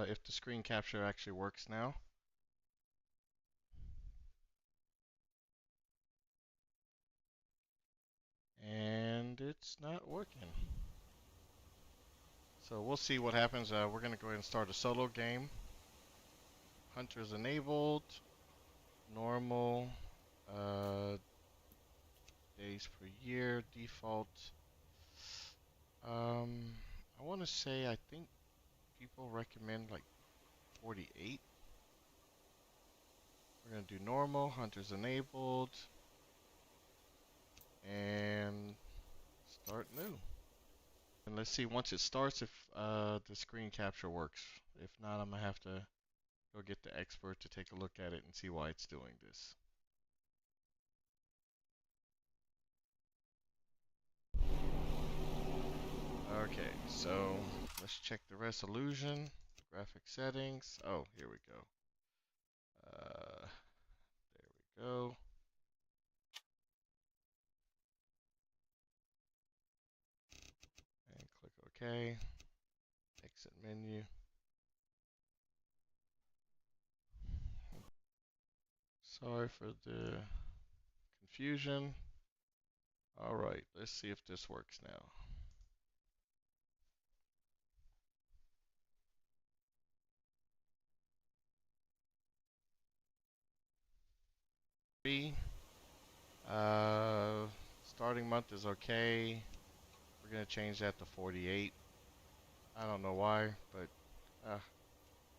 if the screen capture actually works now. And it's not working. So we'll see what happens. We're going to go ahead and start a solo game. Hunters enabled. Normal. Uh, days per year. Default. Um, I want to say I think people recommend like 48. We're going to do normal. Hunters enabled. And start new. And let's see once it starts if the screen capture works. If not, I'm going to have to go get the expert to take a look at it and see why it's doing this. Okay, so let's check the resolution, graphic settings. Oh, here we go. There we go. And click OK. Exit menu. Sorry for the confusion. Alright, let's see if this works now. Uh, Starting month is okay. We're gonna change that to 48. I don't know why, but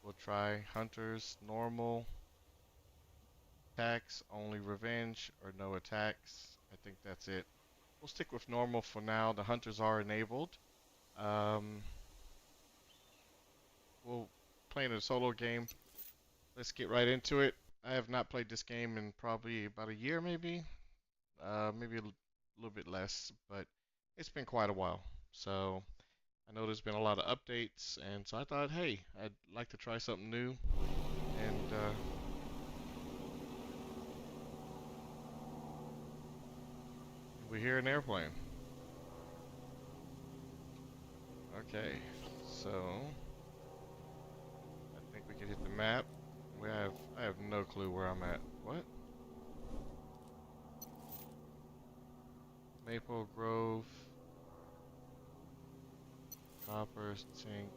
we'll try. Hunters, normal, attacks, only revenge, or no attacks. I think that's it. We'll stick with normal for now. The hunters are enabled. Um, we'll play in a solo game. Let's get right into it. I have not played this game in probably about a year, maybe. Maybe a little bit less, but it's been quite a while. So I know there's been a lot of updates, and so I thought, hey, I'd like to try something new. And we hear an airplane. Okay, so I think we can hit the map. I have no clue where I'm at. What? Maple Grove, Copper, Sink.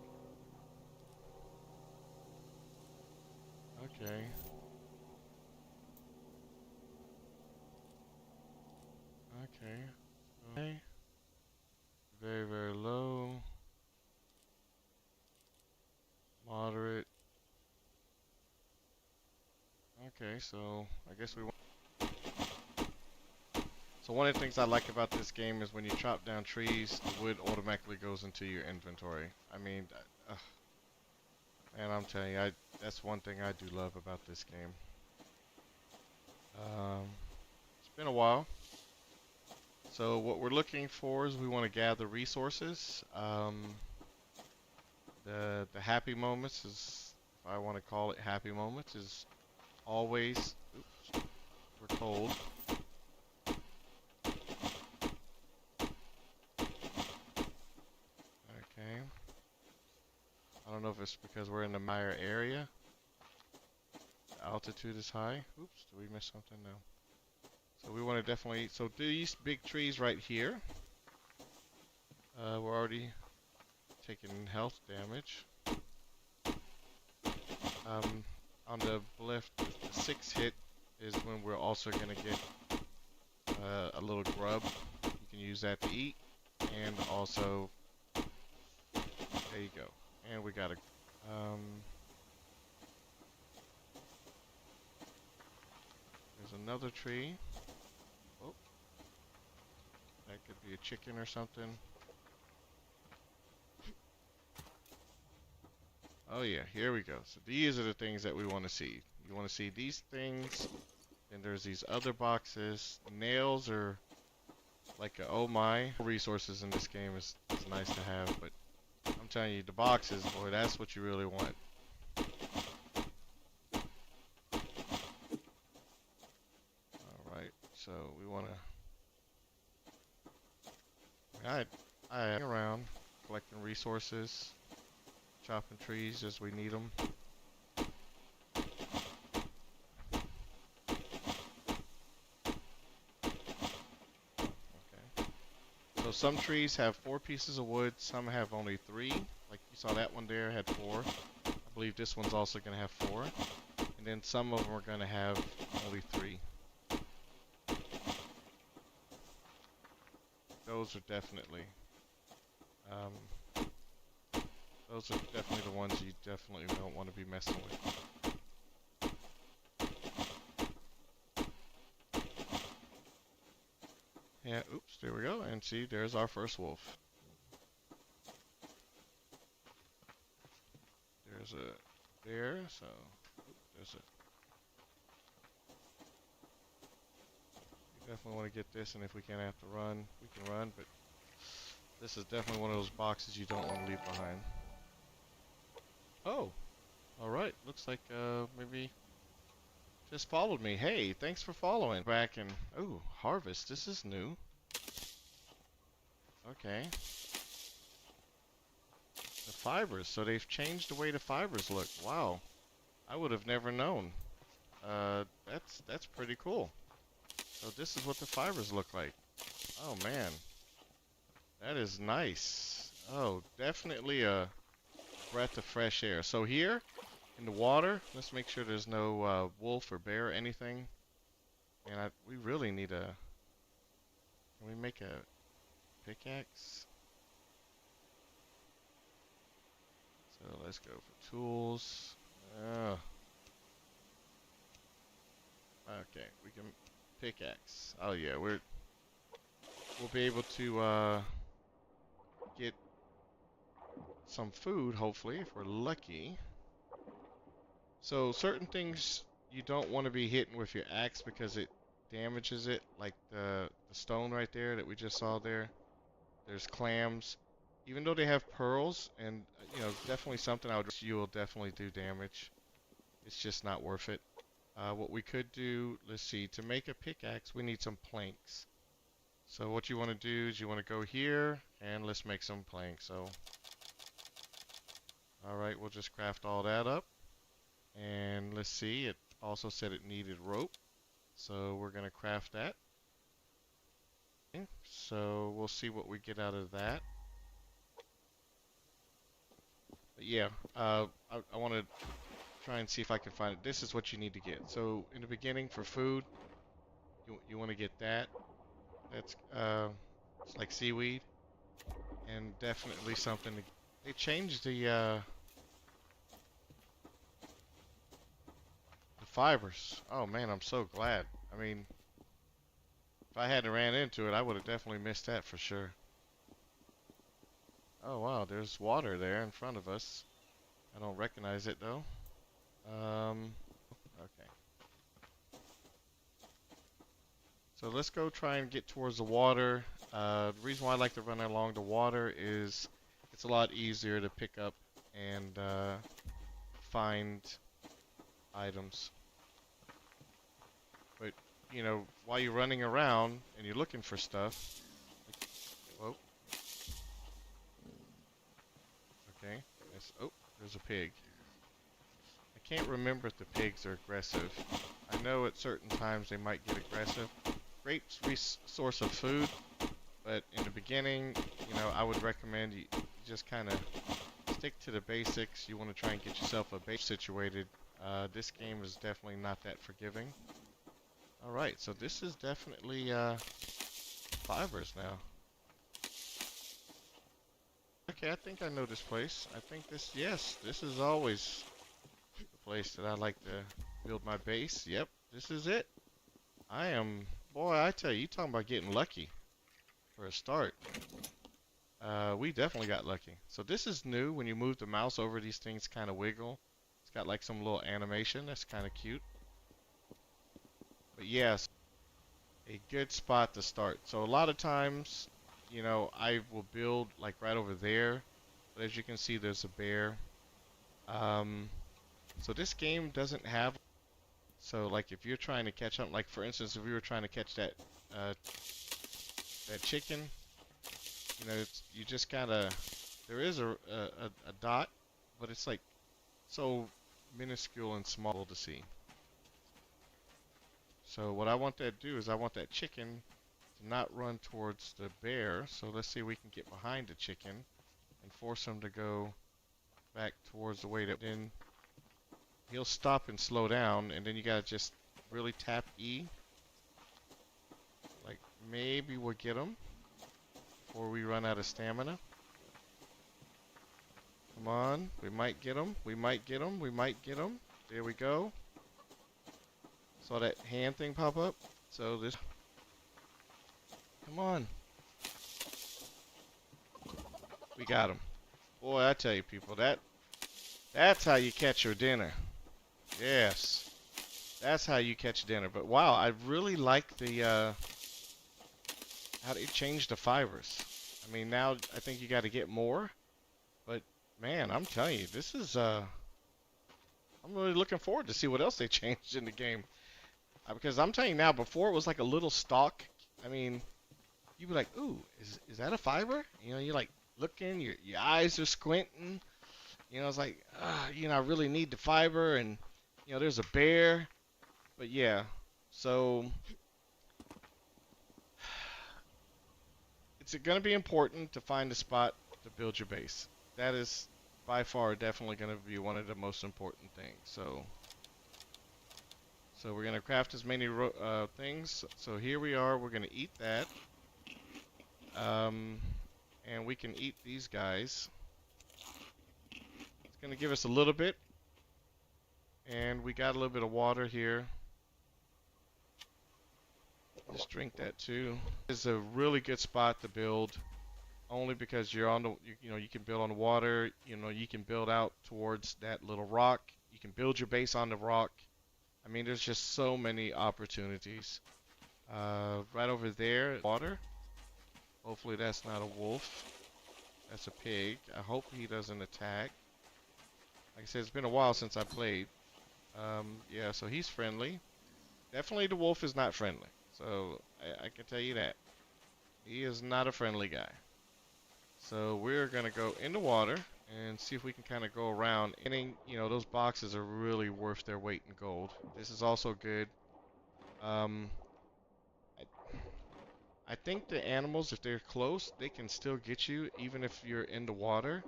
Okay. Okay. Okay. Very, very low. Moderate. Okay, so I guess we want. So one of the things I like about this game is when you chop down trees, the wood automatically goes into your inventory. I mean, man, I'm telling you, that's one thing I do love about this game. It's been a while. So what we're looking for is we want to gather resources. The happy moments is, if I want to call it happy moments, is always. Oops, we're cold. Okay. I don't know if it's because we're in the Meyer area. The altitude is high. Oops, did we miss something? No. So we want to definitely. So these big trees right here. We're already taking health damage. On the left, the 6 hit is when we're also going to get a little grub. You can use that to eat. And also, there you go. And we got a, there's another tree. Oh, that could be a chicken or something. Oh yeah, here we go. So these are the things that we want to see. You want to see these things. And there's these other boxes. Nails are like a, oh my. Resources in this game is nice to have, but I'm telling you, the boxes, boy, that's what you really want. Alright, so we want to... I am around collecting resources. chopping trees as we need them. Okay. So some trees have 4 pieces of wood, some have only 3. Like you saw that one there had 4. I believe this one's also going to have 4. And then some of them are going to have only 3. Those are definitely, um, those are definitely the ones you definitely don't want to be messing with. Yeah, oops, there we go. And see, there's our first wolf. There's a there, so there's a. We definitely want to get this, and if we can't have to run, we can run, but this is definitely one of those boxes you don't want to leave behind. Oh, alright. Looks like maybe just followed me. Hey, thanks for following. Back and, oh, harvest. This is new. Okay. The fibers. So they've changed the way the fibers look. Wow. I would have never known. That's pretty cool. So this is what the fibers look like. Oh man. That is nice. Oh, definitely a breath of fresh air. So here in the water, let's make sure there's no wolf or bear or anything. And we really need a. Can we make a pickaxe? So let's go for tools. Okay, we can pickaxe. Oh yeah, we'll be able to get some food hopefully if we're lucky. So certain things you don't want to be hitting with your axe because it damages it, like the stone right there that we just saw there. There's clams. Even though they have pearls, and definitely something you will definitely do damage. It's just not worth it. What we could do, let's see, to make a pickaxe, we need some planks. So what you want to do is you want to go here, and let's make some planks. So, alright, we'll just craft all that up. And let's see, it also said it needed rope. So we're going to craft that. Okay, so we'll see what we get out of that. But yeah, I want to try and see if I can find it. This is what you need to get. So in the beginning for food, you want to get that. That's it's like seaweed, and definitely something. They changed the fibers. Oh man, I'm so glad. I mean, if I hadn't ran into it, I would have definitely missed that for sure. Oh wow, there's water there in front of us. I don't recognize it though. Okay. So let's go try and get towards the water. The reason why I like to run along the water is it's a lot easier to pick up and find items. But, while you're running around and you're looking for stuff, like, whoa, okay, oh, there's a pig. I can't remember if the pigs are aggressive. I know at certain times they might get aggressive. Great source of food, but in the beginning, I would recommend you just kind of stick to the basics. You want to try and get yourself a base situated. This game is definitely not that forgiving. Alright, so this is definitely fibers now. Okay, I think I know this place. I think yes, this is always the place that I like to build my base. Yep, this is it. Boy, I tell you, you talking about getting lucky for a start. We definitely got lucky. So this is new. When you move the mouse over, these things kind of wiggle. It's got like some little animation. That's kind of cute. But yes, a good spot to start. So a lot of times, I will build like right over there. But as you can see, there's a bear. So this game doesn't have. So like if you're trying to catch up, like for instance, if we were trying to catch that chicken, you just gotta. There is a dot, but it's like so minuscule and small to see. So what I want that to do is I want that chicken to not run towards the bear. So let's see if we can get behind the chicken and force him to go back towards the way that then he'll stop and slow down, and then you gotta just really tap E. Like maybe we'll get him before we run out of stamina. Come on, we might get him. We might get him. We might get him. There we go. Saw that hand thing pop up. So this. Come on. We got him. Boy, I tell you, people, that's how you catch your dinner. Yes, that's how you catch dinner. But wow, I really like the how they changed the fibers. I mean, now I think you got to get more. But man, I'm telling you, this is I'm really looking forward to see what else they changed in the game. Because I'm telling you now, before it was like a little stalk. I mean, you'd be like, ooh, is that a fiber? You know, you're like looking, your eyes are squinting. You know, it's like, you know, I really need the fiber, and you know, there's a bear. But yeah, so it's going to be important to find a spot to build your base. That is by far definitely going to be one of the most important things. So we're going to craft as many things. So here we are. We're going to eat that. And we can eat these guys. It's going to give us a little bit. And we got a little bit of water here. Just drink that too. It's a really good spot to build. Only because you're on the, you know, you can build on the water. You know, you can build out towards that little rock. You can build your base on the rock. I mean, there's just so many opportunities. Right over there, water. Hopefully that's not a wolf. That's a pig. I hope he doesn't attack. Like I said, it's been a while since I played. Yeah, so he's friendly. Definitely the wolf is not friendly. So I can tell you that. He is not a friendly guy. So we're going to go in the water and see if we can kind of go around. And, you know, those boxes are really worth their weight in gold. This is also good. I think the animals, if they're close, they can still get you even if you're in the water.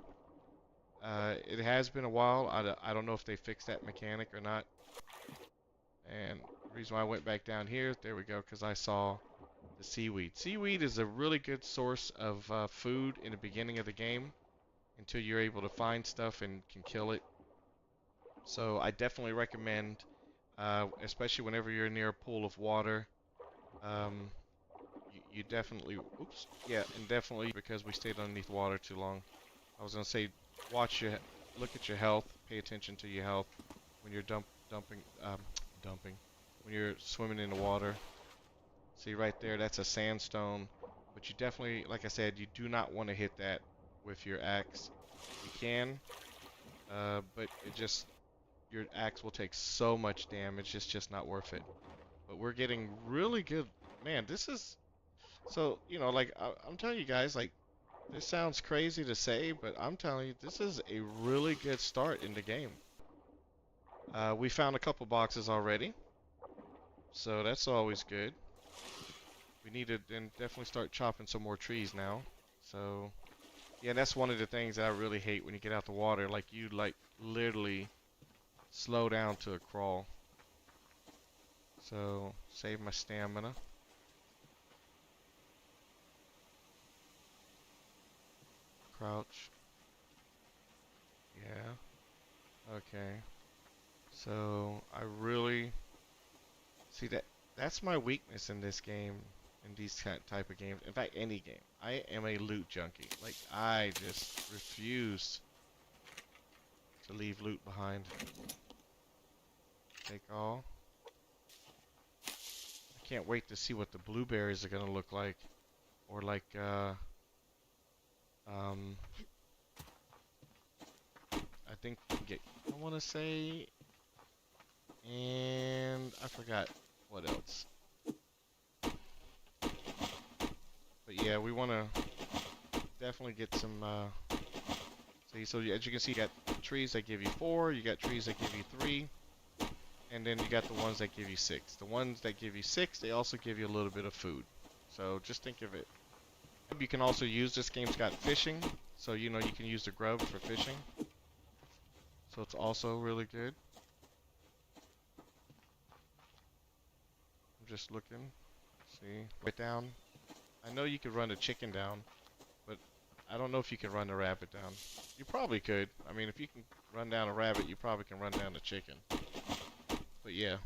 It has been a while. I don't know if they fixed that mechanic or not. And the reason why I went back down here, there we go, because I saw the seaweed. Seaweed is a really good source of food in the beginning of the game until you're able to find stuff and can kill it. So I definitely recommend, especially whenever you're near a pool of water, you definitely, oops, yeah, and definitely because we stayed underneath water too long. I was gonna say, look at your health, pay attention to your health when you're dumping, when you're swimming in the water. See right there, that's a sandstone, but you definitely, like I said, you do not want to hit that with your axe. You can, but your axe will take so much damage, it's just not worth it. But we're getting really good, man, this is, so, you know, like, I'm telling you guys, like, this sounds crazy to say, but I'm telling you, this is a really good start in the game. We found a couple boxes already, so that's always good. We need to then definitely start chopping some more trees now. So, yeah, that's one of the things that I really hate when you get out the water. Like, you, like, literally slow down to a crawl. So, save my stamina. Crouch. Yeah. Okay. So, I really see that's my weakness in this game, in these type of games. In fact, any game. I am a loot junkie. Like, I just refuse to leave loot behind. Take all. I can't wait to see what the blueberries are gonna look like. Or like, I think we can get, I wanna say, and I forgot what else. But yeah, we wanna definitely get some See, so as you can see, you got trees that give you 4, you got trees that give you 3, and then you got the ones that give you 6. The ones that give you 6, they also give you a little bit of food. So just think of it. You can also use, this game's got fishing, so you know you can use the grubs for fishing. So it's also really good. I'm just looking. See, right down. I know you could run a chicken down, but I don't know if you can run a rabbit down. You probably could. I mean, if you can run down a rabbit, you probably can run down a chicken. But yeah.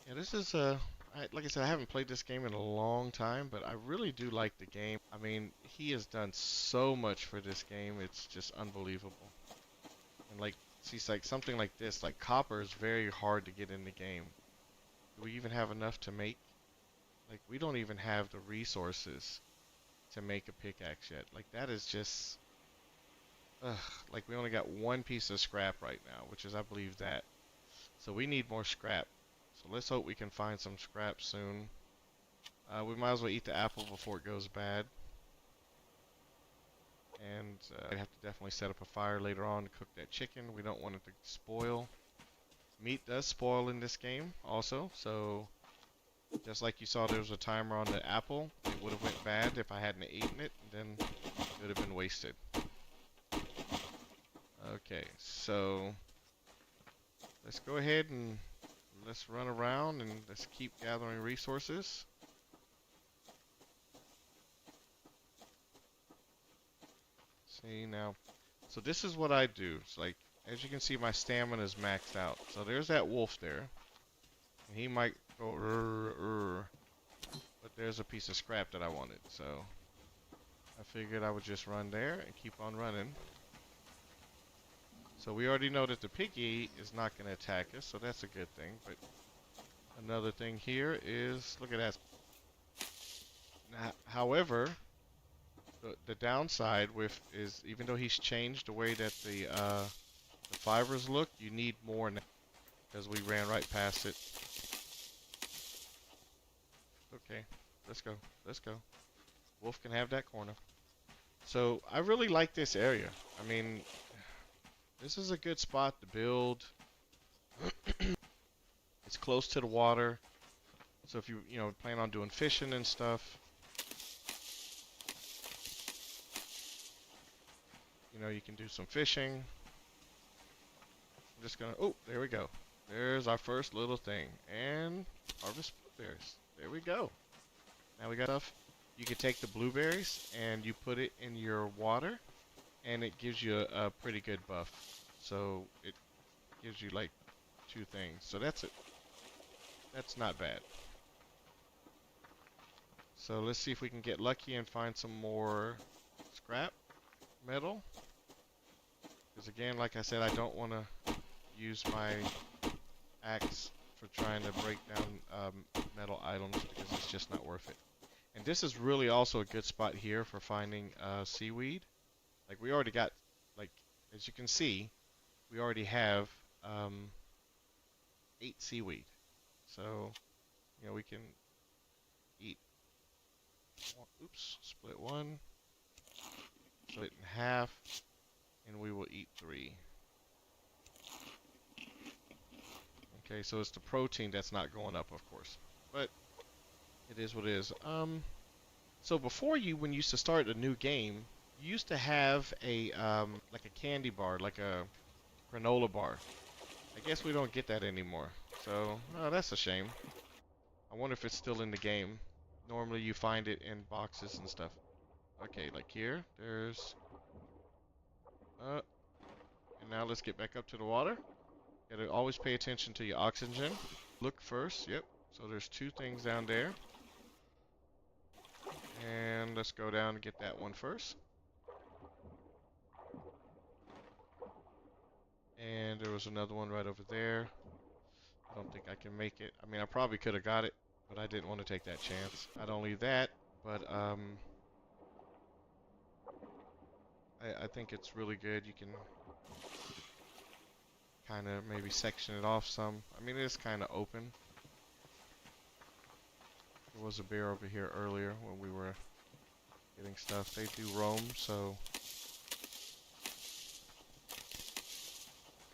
Yeah, this is like I said, I haven't played this game in a long time, but I really do like the game. I mean, he has done so much for this game. It's just unbelievable. And like, see, like something like this, like copper is very hard to get in the game. Do we even have enough to make? Like, we don't even have the resources to make a pickaxe yet. Like, that is just, ugh, like we only got one piece of scrap right now, which is, I believe, that. So we need more scrap. So let's hope we can find some scrap soon. We might as well eat the apple before it goes bad. And I have to definitely set up a fire later on to cook that chicken. We don't want it to spoil. Meat does spoil in this game also, so just like you saw there was a timer on the apple, it would have went bad if I hadn't eaten it, and then it would have been wasted. Okay, so let's go ahead and let's run around and let's keep gathering resources. See now, so this is what I do. It's like, as you can see, my stamina is maxed out. So there's that wolf there, and he might go but there's a piece of scrap that I wanted. So I figured I would just run there and keep on running. So we already know that the piggy is not going to attack us, so that's a good thing. But another thing here is, look at that. Now, however, the downside with is, even though he's changed the way that the fibers look, you need more now, because we ran right past it. Okay, let's go. Let's go. Wolf can have that corner. So I really like this area. I mean, this is a good spot to build. It's close to the water. So if you know, plan on doing fishing and stuff, you know, you can do some fishing. I'm just gonna, oh, there we go. There's our first little thing. And harvest blueberries. There we go. Now we got stuff. You can take the blueberries and you put it in your water, and it gives you a pretty good buff. So it gives you like 2 things. So that's it. That's not bad. So let's see if we can get lucky and find some more scrap metal. Because again, like I said, I don't want to use my axe for trying to break down metal items, because it's just not worth it. And this is really also a good spot here for finding seaweed. Like we already got, like, as you can see, we already have 8 seaweed. So, you know, we can eat, oops, split 1, split in half, and we will eat 3. Okay, so it's the protein that's not going up, of course, but it is what it is. So before, when you used to start a new game, you used to have a like a candy bar, like a granola bar. I guess we don't get that anymore. So, oh, that's a shame. I wonder if it's still in the game. Normally you find it in boxes and stuff. Okay, like here, there's and now let's get back up to the water. Gotta always pay attention to your oxygen. Look first, yep. So there's 2 things down there. And let's go down and get that one first. And there was another one right over there. I don't think I can make it. I mean, I probably could have got it, but I didn't want to take that chance. Not only that, but I think it's really good. You can kind of maybe section it off some. I mean, it is kind of open. There was a bear over here earlier when we were getting stuff. They do roam, so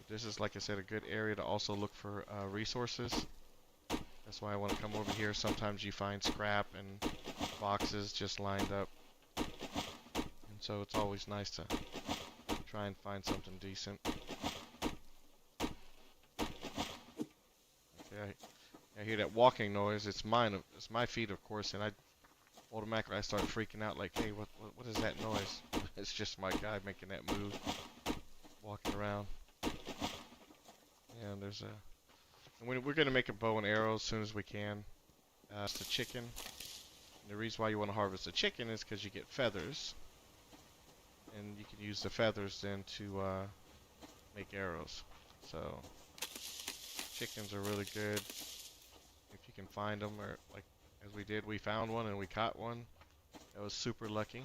this is, like I said, a good area to also look for resources. That's why I want to come over here. Sometimes you find scrap and boxes just lined up. And so it's always nice to try and find something decent. Okay, I hear that walking noise. It's mine. It's my feet, of course, and automatically I start freaking out like, hey, what is that noise? It's just my guy making that move, walking around. And there's a, and we're gonna make a bow and arrow as soon as we can. It's a chicken. And the reason why you want to harvest a chicken is because you get feathers, and you can use the feathers then to make arrows. So chickens are really good if you can find them, or like as we did, we found one and we caught one. That was super lucky.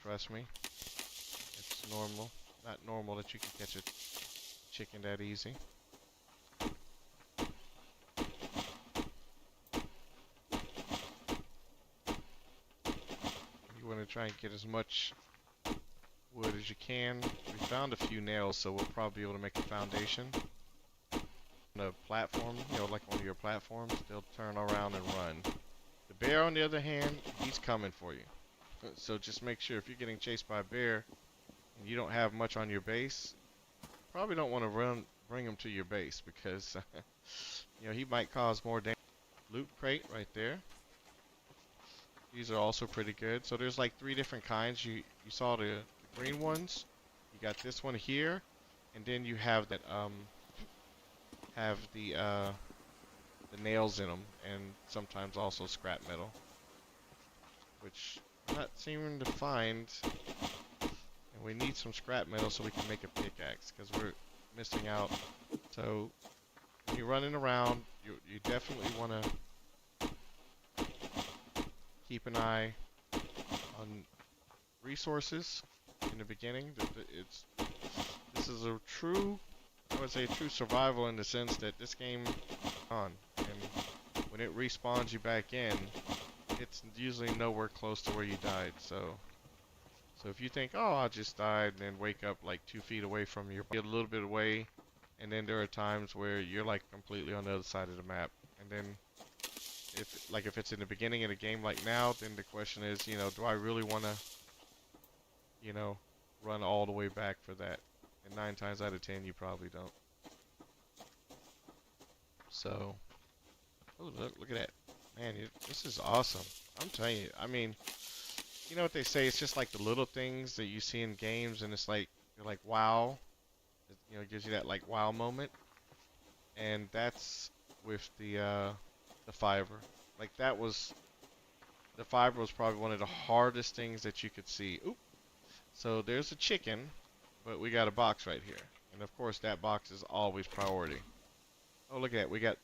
Trust me, it's not normal that you can catch a chicken that easy. You want to try and get as much wood as you can. We found a few nails, so we'll probably be able to make a foundation. On a platform, like one of your platforms, they'll turn around and run. The bear, on the other hand, he's coming for you. So just make sure if you're getting chased by a bear and you don't have much on your base, probably don't want to bring him to your base because he might cause more damage. Loot crate right there. These are also pretty good. So there's like 3 different kinds. You saw the green ones. You got this one here, and then you have that have the nails in them, and sometimes also scrap metal, which I'm not seeming to find. And we need some scrap metal so we can make a pickaxe because we're missing out. So when you're running around, you definitely want to keep an eye on resources in the beginning. This is a true, I would say, true survival in the sense that this game on, and when it respawns you back in, it's usually nowhere close to where you died. So if you think, oh, I just died, and then wake up like 2 feet away from your, get a little bit away, and then there are times where you're like completely on the other side of the map, and then if it's in the beginning of the game like now, then the question is, do I really want to, run all the way back for that? And 9 times out of 10, you probably don't. So, oh, look at that. Man, this is awesome. I'm telling you, I mean, you know what they say, it's just like the little things that you see in games, and it's like, you're like, wow. It gives you that like wow moment. And that's with the fiber. Like the fiber was probably one of the hardest things that you could see. Oop. So there's a chicken, but we got a box right here. And of course that box is always priority. Oh, look at that. We got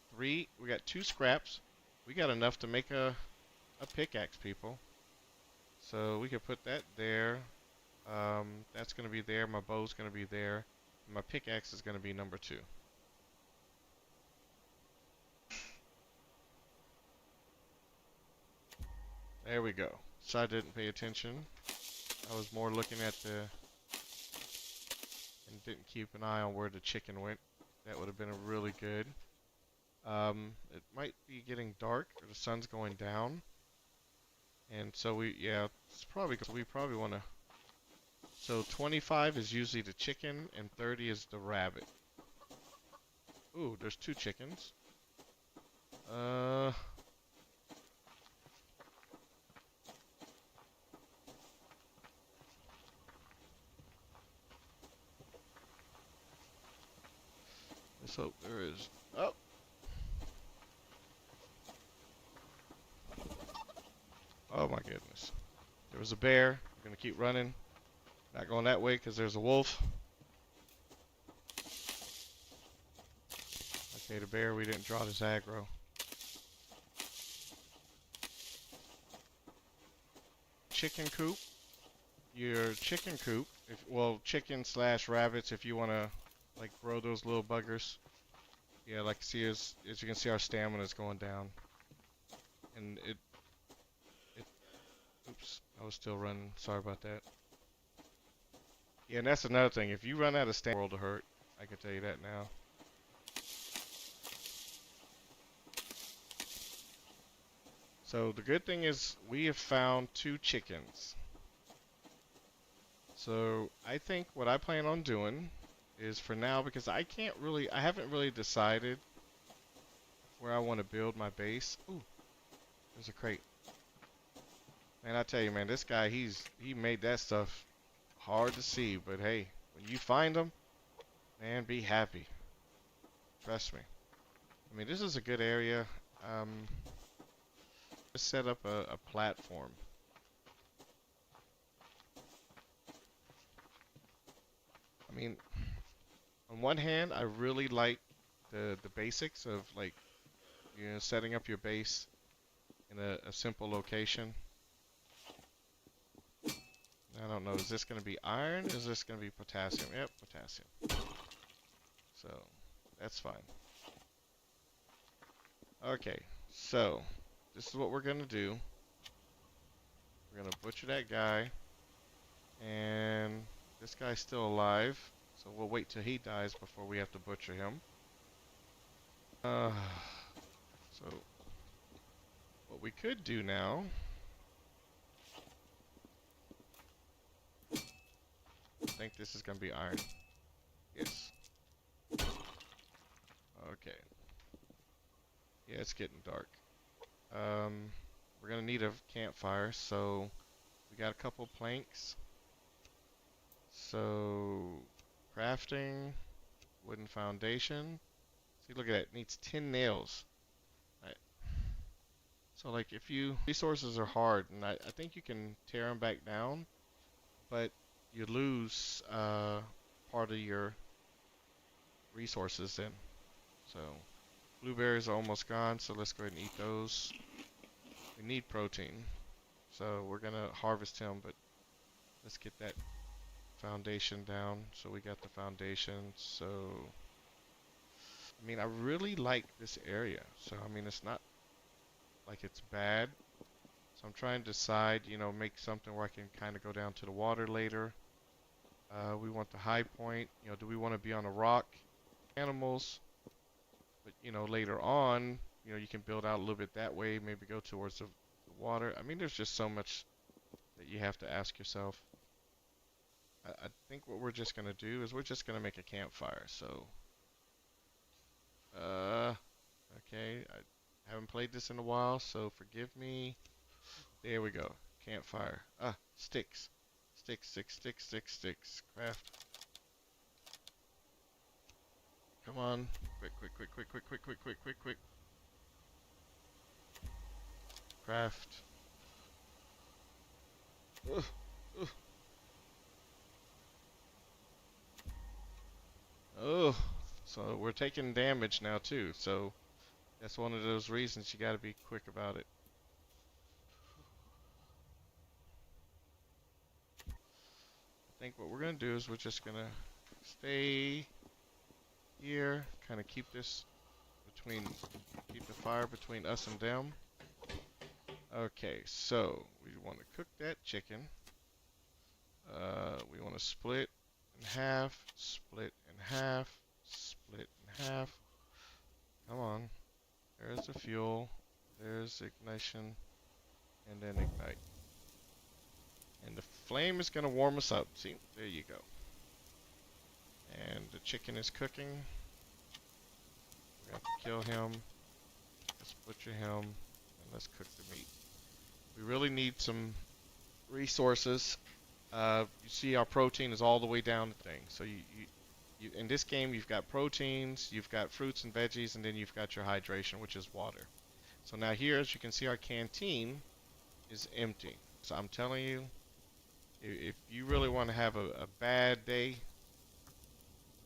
2 scraps. We got enough to make a pickaxe, people. So we could put that there. That's going to be there. My bow's going to be there. And my pickaxe is going to be number 2. There we go. So I didn't pay attention. I was more looking at and didn't keep an eye on where the chicken went. That would have been really good. It might be getting dark, or the sun's going down. And so we probably want to. So 25 is usually the chicken, and 30 is the rabbit. Ooh, there's 2 chickens. Let's hope there is. Oh. Oh my goodness. There was a bear. We're gonna keep running. Not going that way because there's a wolf. Okay, the bear, we didn't draw this aggro. Chicken coop. Your chicken coop, chicken / rabbits if you want to like grow those little buggers. Yeah, like see as you can see, our stamina is going down. And oops. I was still running. Sorry about that. Yeah, and that's another thing. If you run out of stamina, world to hurt. I can tell you that now. So the good thing is we have found 2 chickens. So I think what I plan on doing is for now, because I haven't really decided where I want to build my base. Ooh, there's a crate. Man, I tell you, man, this guy, he made that stuff hard to see. But hey, when you find them, man, be happy. Trust me. I mean, this is a good area. Let's set up a platform. I mean, on one hand, I really like the basics of like, setting up your base in a simple location. I don't know, is this going to be iron? Is this going to be potassium? Yep, potassium. So, that's fine. Okay, so, this is what we're going to do. We're going to butcher that guy. And this guy's still alive. So we'll wait till he dies before we have to butcher him. So, what we could do now... I think this is going to be iron. Yes. Okay. Yeah, it's getting dark. We're going to need a campfire, so we got a couple planks. So, crafting, wooden foundation. See, look at that. It needs 10 nails. Right. So, like, if you... Resources are hard, and I think you can tear them back down, but you lose part of your resources then. So, blueberries are almost gone, so let's go ahead and eat those. We need protein, so we're going to harvest him, but let's get that foundation down. So we got the foundation. So, I mean, I really like this area. So, I mean, it's not like it's bad. So I'm trying to decide, make something where I can kind of go down to the water later. We want the high point. Do we want to be on a rock? Animals. But, later on, you can build out a little bit that way. Maybe go towards the water. I mean, there's just so much that you have to ask yourself. I think what we're just going to do is we're just going to make a campfire. So, okay, I haven't played this in a while, so forgive me. There we go. Campfire. Sticks. Sticks, sticks, sticks, sticks, sticks. Craft. Come on. Quick, quick, quick, quick, quick, quick, quick, quick, quick, quick. Craft. Ugh, ugh. Oh, so we're taking damage now too. So that's one of those reasons you got to be quick about it. I think what we're gonna do is we're just gonna stay here, kind of keep the fire between us and them. Okay, so we want to cook that chicken. We want to split in half, split in half, split in half. Come on. There's the fuel. There's ignition. And then ignite. And the flame is going to warm us up. See, there you go. And the chicken is cooking. We have to kill him. Let's butcher him. And let's cook the meat. We really need some resources. You see our protein is all the way down the thing. So you in this game you've got proteins, you've got fruits and veggies, and then you've got your hydration, which is water. So now here, as you can see, our canteen is empty. So I'm telling you, if you really want to have a bad day,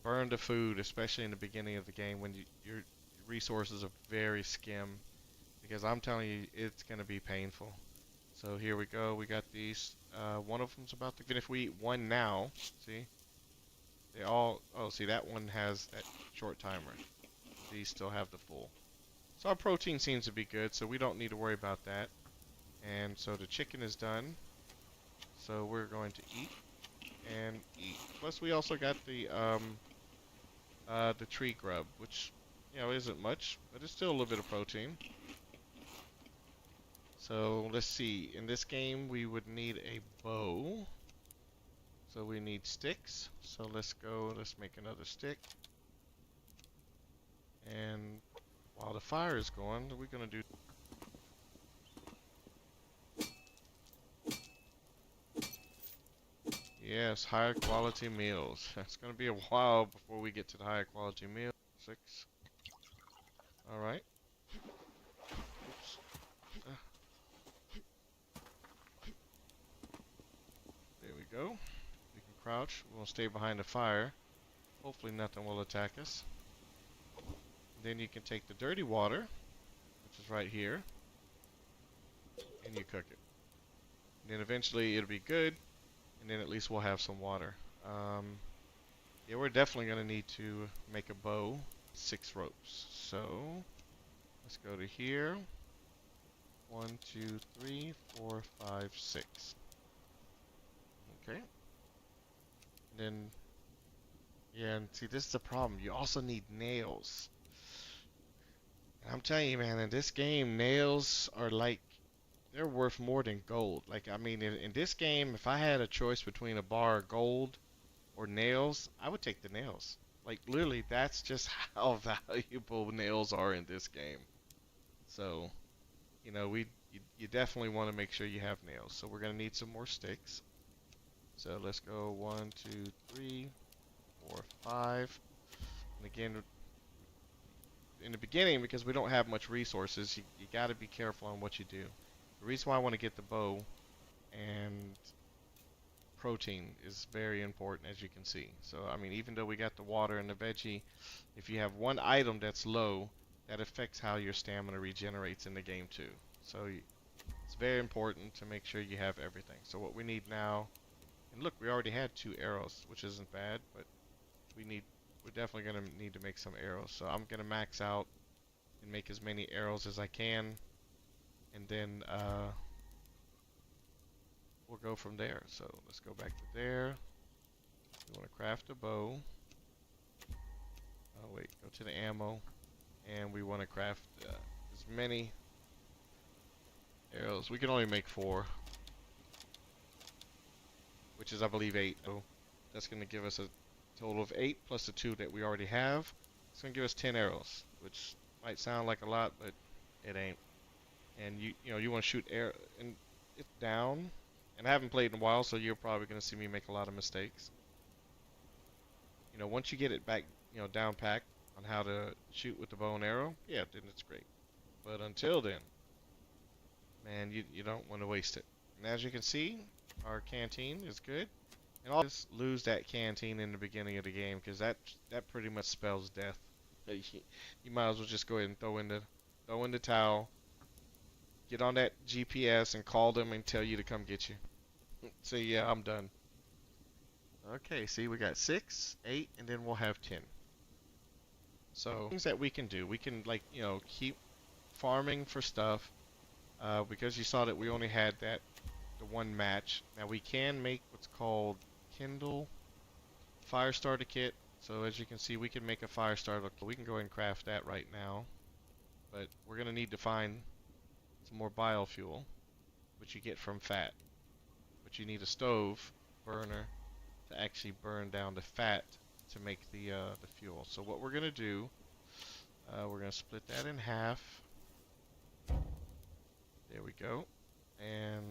burn the food, especially in the beginning of the game when your resources are very skim. Because I'm telling you, it's going to be painful. So here we go. We got these. One of them's about to. Even if we eat one now, see, they all. Oh, see, that one has that short timer. These still have the full. So our protein seems to be good, so we don't need to worry about that. And so the chicken is done. So we're going to eat and eat. Plus we also got the tree grub, which isn't much, but it's still a little bit of protein. So let's see. In this game, we would need a bow. So we need sticks. So let's go. Let's make another stick. And while the fire is going, we're gonna do. Yes, higher quality meals. It's gonna be a while before we get to the higher quality meal. 6. All right. Oops. Uh, there we go. We can crouch. We'll stay behind the fire. Hopefully nothing will attack us. Then you can take the dirty water, which is right here, and you cook it. And then eventually it'll be good, and then at least we'll have some water. Yeah, we're definitely going to need to make a bow. 6 ropes. So let's go to here. 1, 2, 3, 4, 5, 6. Okay. And then, yeah, and see, this is the problem. You also need nails. And I'm telling you, man, in this game, nails are like, they're worth more than gold. Like, I mean, in this game, if I had a choice between a bar of gold or nails, I would take the nails. Like, literally, that's just how valuable nails are in this game. So, you definitely want to make sure you have nails. So we're going to need some more sticks. So let's go 1, 2, 3, 4, 5. And again, in the beginning, because we don't have much resources, you got to be careful on what you do. The reason why I want to get the bow and protein is very important, as you can see. So, I mean, even though we got the water and the veggie, if you have one item that's low, that affects how your stamina regenerates in the game too. So it's very important to make sure you have everything. So what we need now, and look, we already had 2 arrows, which isn't bad, but we're definitely going to need to make some arrows. So I'm going to max out and make as many arrows as I can, and then we'll go from there. So let's go back to there. We want to craft a bow. Oh wait, go to the ammo, and we want to craft as many arrows. We can only make 4, which is I believe 8. So that's going to give us a total of 8 plus the 2 that we already have. It's going to give us 10 arrows, which might sound like a lot, but it ain't. And you want to shoot air and it's down. And I haven't played in a while, so you're probably going to see me make a lot of mistakes. Once you get it back, down packed on how to shoot with the bow and arrow, yeah, then it's great. But until then, man, you don't want to waste it. And as you can see, our canteen is good. And I'll just lose that canteen in the beginning of the game, because that pretty much spells death. You might as well just go ahead and throw in the towel, get on that GPS and call them and tell you to come get you. Say, yeah, I'm done. Okay, see, we got 6, 8, and then we'll have 10. So things that we can do, we can keep farming for stuff, because you saw that we only had the one match. Now we can make what's called Kindle fire starter kit. So as you can see, we can make a fire starter. We can go ahead and craft that right now, but we're gonna need to find some more biofuel, which you get from fat. But you need a stove burner to actually burn down the fat to make the fuel. So what we're gonna do, we're gonna split that in half. There we go, and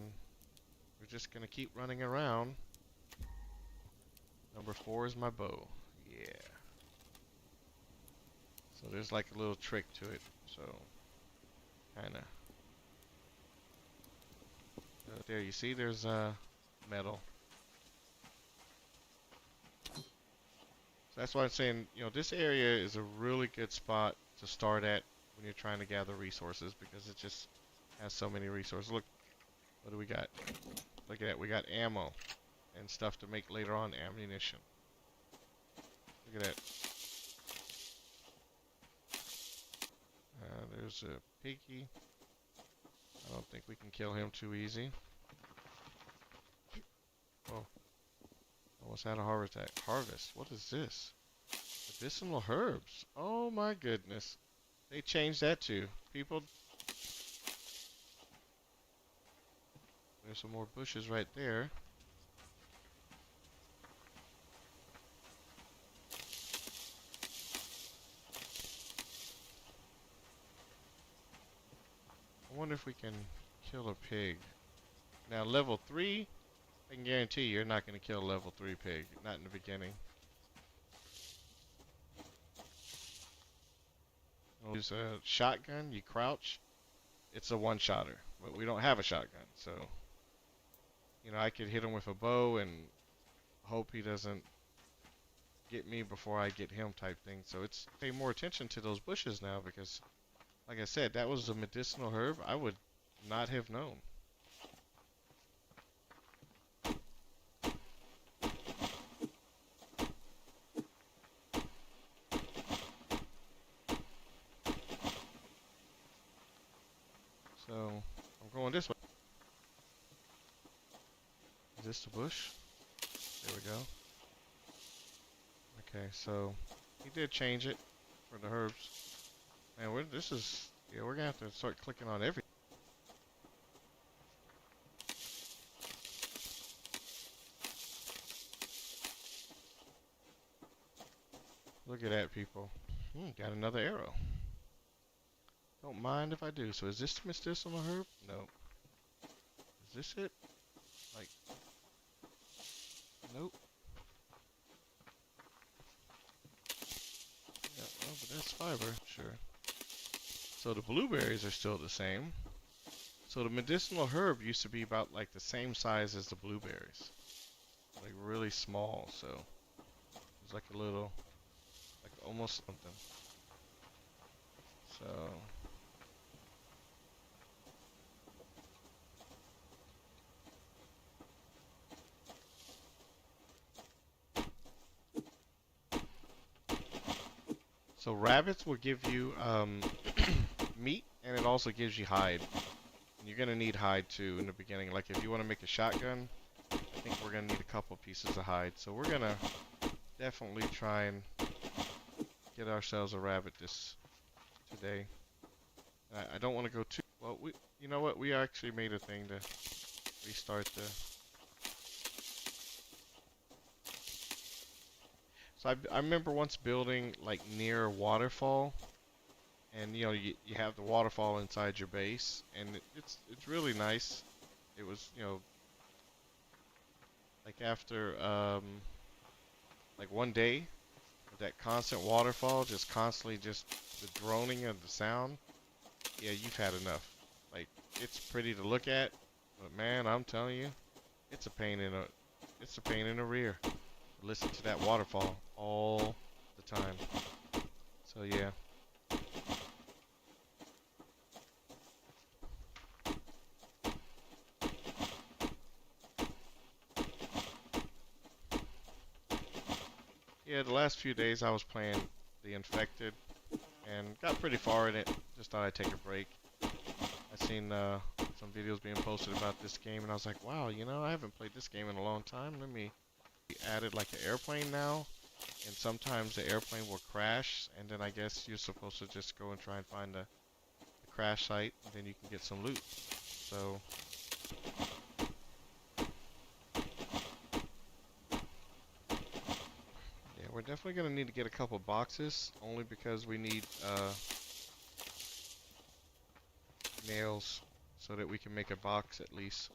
we're just gonna keep running around. Number 4 is my bow. Yeah. So there's like a little trick to it. So kinda. There you see, there's metal. So that's why I'm saying, this area is a really good spot to start at when you're trying to gather resources, because it just has so many resources. Look, what do we got? Look at that, we got ammo and stuff to make later on ammunition. Look at that. There's a piggy. I don't think we can kill him too easy. Oh, almost had a heart attack. Harvest. What is this? Medicinal herbs. Oh my goodness. They changed that too. People, there's some more bushes right there. I wonder if we can kill a pig. Now, level 3, I can guarantee you're not going to kill a level 3 pig. Not in the beginning. Use a shotgun, you crouch, it's a one-shotter. But we don't have a shotgun, so, I could hit him with a bow and hope he doesn't get me before I get him type thing. So it's pay more attention to those bushes now because, like I said, that was a medicinal herb I would not have known. So I'm going this way. Is this the bush? There we go. Okay, so he did change it for the herbs. Man, we're gonna have to start clicking on every. Look at that, people. Got another arrow. Don't mind if I do. So is this the medicinal herb? No. Is this it? Like, nope. Yeah, well, but that's fiber, sure. So the blueberries are still the same. So the medicinal herb used to be about like the same size as the blueberries. Like really small, so it's like a little, like almost something. So, rabbits will give you meat, and it also gives you hide. And you're gonna need hide too in the beginning. Like if you want to make a shotgun, I think we're gonna need a couple pieces of hide. So we're gonna definitely try and get ourselves a rabbit today. I don't want to go too well. You know what? We actually made a thing to restart the. So I remember once building like near a waterfall, and you have the waterfall inside your base, and it's really nice. It was like after like one day with that constant waterfall, just constantly just the droning of the sound. Yeah, you've had enough. Like it's pretty to look at, but man, I'm telling you, it's a pain in the rear. Listen to that waterfall all the time. So yeah. Yeah, the last few days I was playing the Infected and got pretty far in it. Just thought I'd take a break. I seen some videos being posted about this game and I was like, wow, I haven't played this game in a long time. Let me added like an airplane now, and sometimes the airplane will crash, and then I guess you're supposed to just go and try and find the crash site, and then you can get some loot. So yeah, we're definitely gonna need to get a couple boxes, only because we need nails so that we can make a box at least.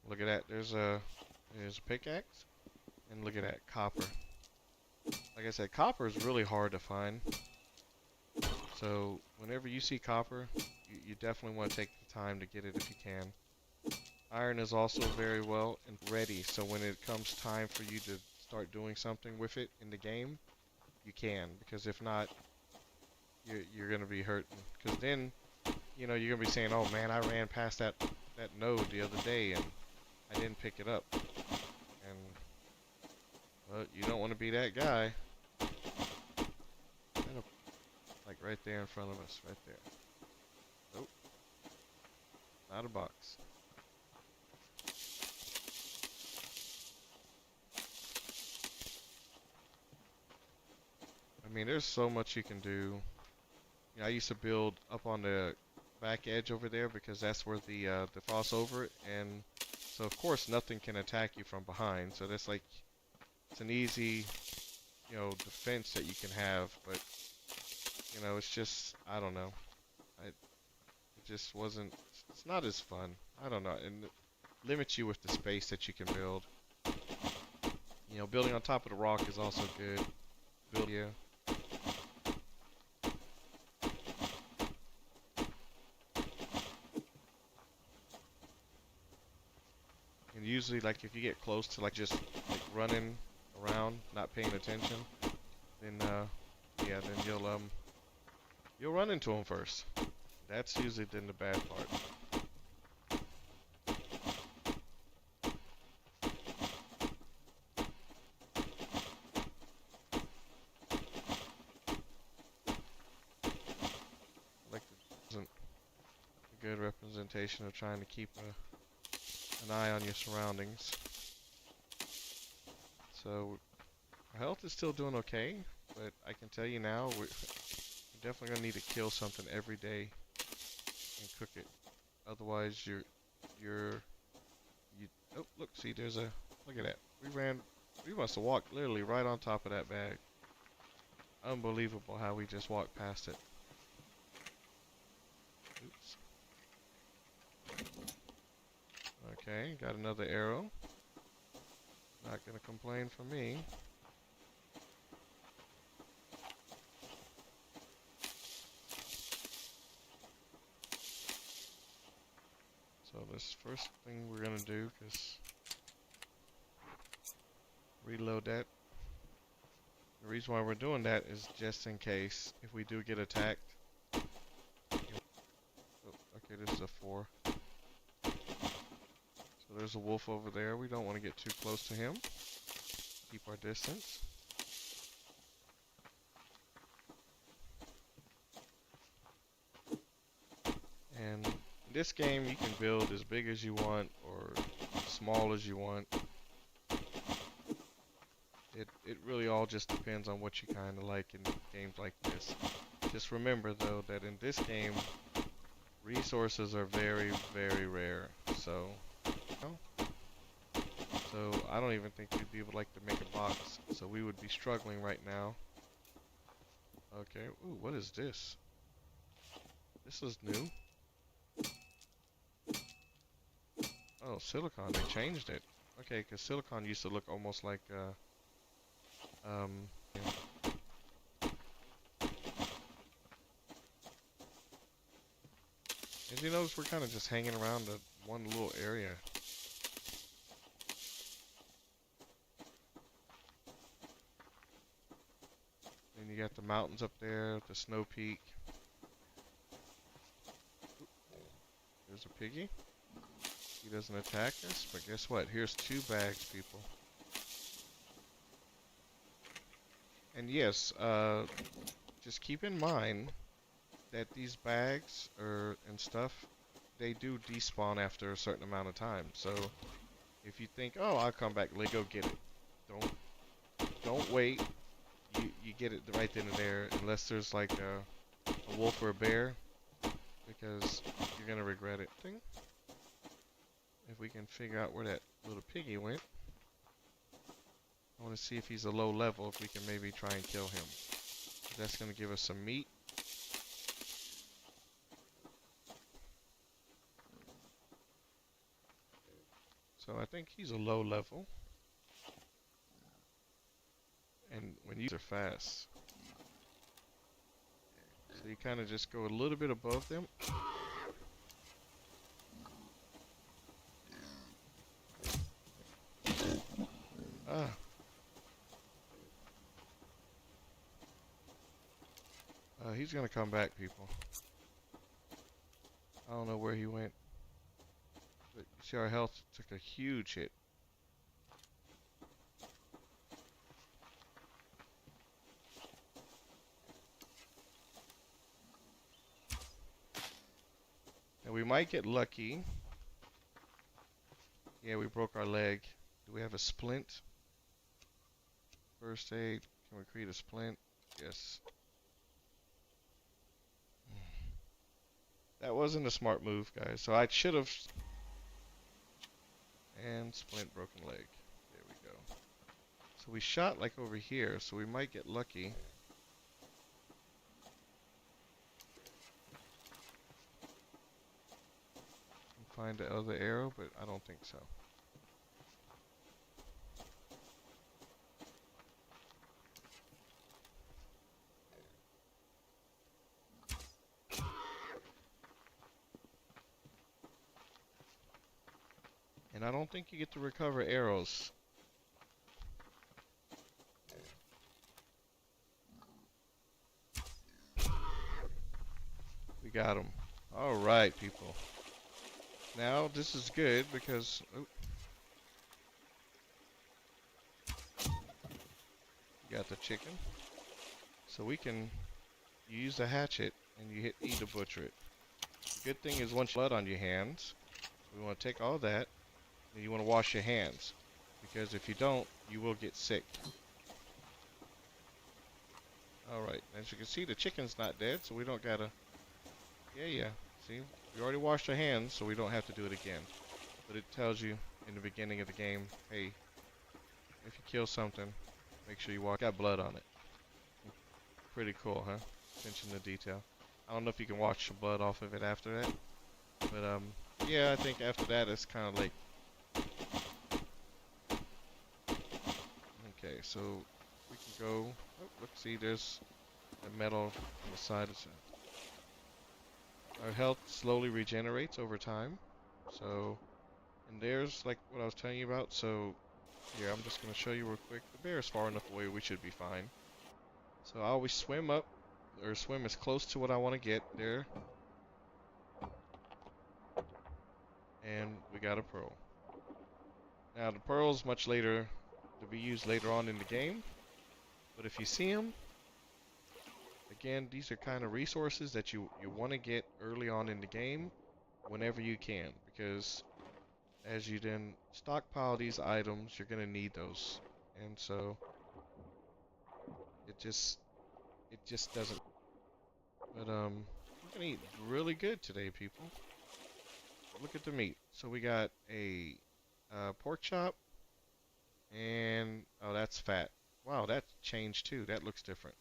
Look at that. There's a pickaxe, and look at that copper. Like I said, copper is really hard to find. So whenever you see copper, you definitely want to take the time to get it if you can. Iron is also very well and ready, so when it comes time for you to start doing something with it in the game, you can. Because if not, you're gonna be hurting. Because then, you're gonna be saying, "Oh man, I ran past that node the other day and I didn't pick it up." And well, you don't want to be that guy. Like right there in front of us, right there. Nope, not a box. I mean, there's so much you can do. You know, I used to build up on the back edge over there because that's where the frost over it, and so of course nothing can attack you from behind. So that's like it's an easy, you know, defense that you can have. But you know, it's just I don't know. It just wasn't. It's not as fun. I don't know, and it limits you with the space that you can build. You know, building on top of the rock is also good. Build, yeah. And usually, like if you get close to like just like running around, not paying attention, then yeah, then you'll run into them first. That's usually then the bad part. Like isn't a good representation of trying to keep an eye on your surroundings. So our health is still doing okay, but I can tell you now we're definitely gonna need to kill something every day and cook it. Otherwise, you're you. Oh, look, see, there's a look at that. We must have walked literally right on top of that bag. Unbelievable how we just walked past it. Oops. Okay, got another arrow. Not gonna complain for me. So this first thing we're gonna do is reload that. The reason why we're doing that is just in case if we do get attacked. Oh, okay, this is a 4. So there's a wolf over there. We don't want to get too close to him. Keep our distance. And in this game, you can build as big as you want or small as you want. It really all just depends on what you kind of like in games like this. Just remember though that in this game, resources are very, very rare. So I don't even think we'd be able like to make a box. So we would be struggling right now. Okay. Ooh, what is this? This is new. Oh, silicon. They changed it. Okay, because silicon used to look almost like yeah. As you notice, we're kind of just hanging around the one little area. And you got the mountains up there, the snow peak. Oop, there's a piggy. He doesn't attack us, but guess what? Here's 2 bags, people. And yes, just keep in mind that these bags and stuff, they do despawn after a certain amount of time. So if you think, oh, I'll come back later, go get it. Don't wait. You get it right then and there, unless there's like a wolf or a bear, because you're gonna regret it. If we can figure out where that little piggy went, I want to see if he's a low level. If we can maybe try and kill him, that's gonna give us some meat. So I think he's a low level. And when you are fast, so you kind of just go a little bit above them. Ah. He's gonna come back, people. I don't know where he went. But you see our health took a huge hit. And we might get lucky. Yeah, we broke our leg. Do we have a splint? First aid. Can we create a splint? Yes. That wasn't a smart move, guys. So I should have. And splint broken leg. There we go. So we shot like over here, so we might get lucky. And find the other arrow, but I don't think so. And I don't think you get to recover arrows. We got them. All right, people. Now this is good because you got the chicken. So we can use the hatchet and you hit E to butcher it. The good thing is once you blood on your hands, we want to take all that and you want to wash your hands. Because if you don't, you will get sick. Alright, as you can see, the chicken's not dead, so we don't gotta... Yeah. See, we already washed our hands, so we don't have to do it again. But it tells you in the beginning of the game, hey, if you kill something, make sure you got blood on it. Pretty cool, huh? Attention to detail. I don't know if you can wash the blood off of it after that. But, yeah, I think after that it's kind of like... Okay, so we can go... Oh, look, see, there's a metal on the side. Our health slowly regenerates over time. So, and there's like what I was telling you about. So, here, I'm just going to show you real quick. The bear is far enough away, we should be fine. So I always swim up, or swim as close to what I want to get there. And we got a pearl. Now, the pearl's much later, to be used later on in the game. But if you see them, again, these are kind of resources that you want to get early on in the game whenever you can, because as you then stockpile these items, you're going to need those. And so it just doesn't. But we're going to eat really good today, people. Look at the meat. So we got a pork chop and oh, that's fat. Wow, that changed too. That looks different.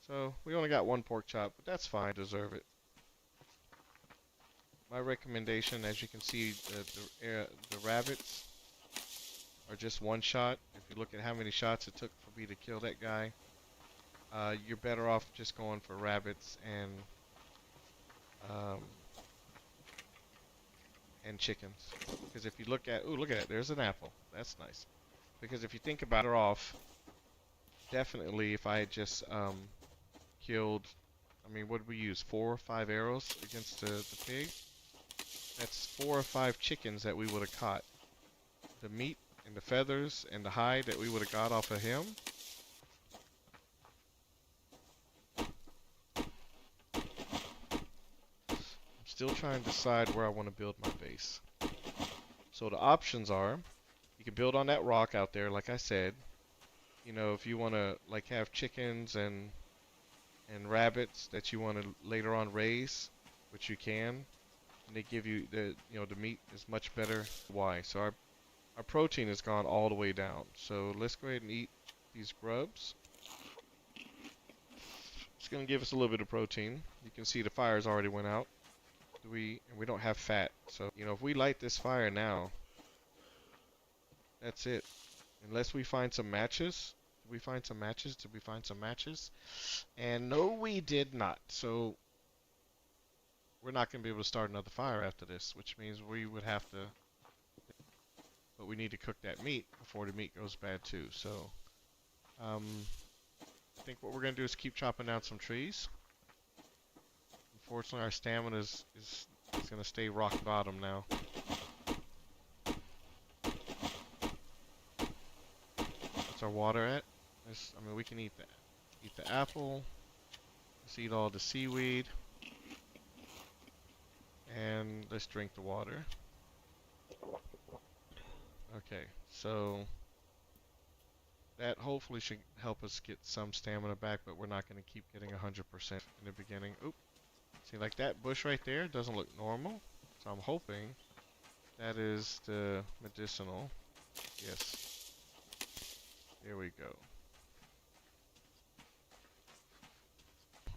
So we only got one pork chop, but that's fine. Deserve it. My recommendation, as you can see, the rabbits are just one shot. If you look at how many shots it took for me to kill that guy, you're better off just going for rabbits and chickens. Because if you look at, ooh, look at it, there's an apple. That's nice. Because if you think about it, off, definitely if I had just killed, I mean, what did we use? 4 or 5 arrows against the pig? That's 4 or 5 chickens that we would have caught. The meat and the feathers and the hide that we would have got off of him. I'm still trying to decide where I want to build my base. So the options are, you can build on that rock out there, like I said. You know, if you want to like have chickens and rabbits that you want to later on raise, which you can, and they give you the the meat is much better. Why? So our protein has gone all the way down. So let's go ahead and eat these grubs. It's going to give us a little bit of protein. You can see the fires already went out. We don't have fat. So, if we light this fire now, that's it. Unless we find some matches. Did we find some matches? Did we find some matches? And no, we did not. So we're not going to be able to start another fire after this, which means we would have to, but we need to cook that meat before the meat goes bad too. So I think what we're going to do is keep chopping down some trees. Unfortunately, our stamina is going to stay rock bottom now. What's our water at? I mean, we can eat the apple. Let's eat all the seaweed. And let's drink the water. Okay, so that whole hopefully should help us get some stamina back, but we're not going to keep getting 100% in the beginning. Oop. See, like that bush right there doesn't look normal. So I'm hoping that is the medicinal. Yes. There we go.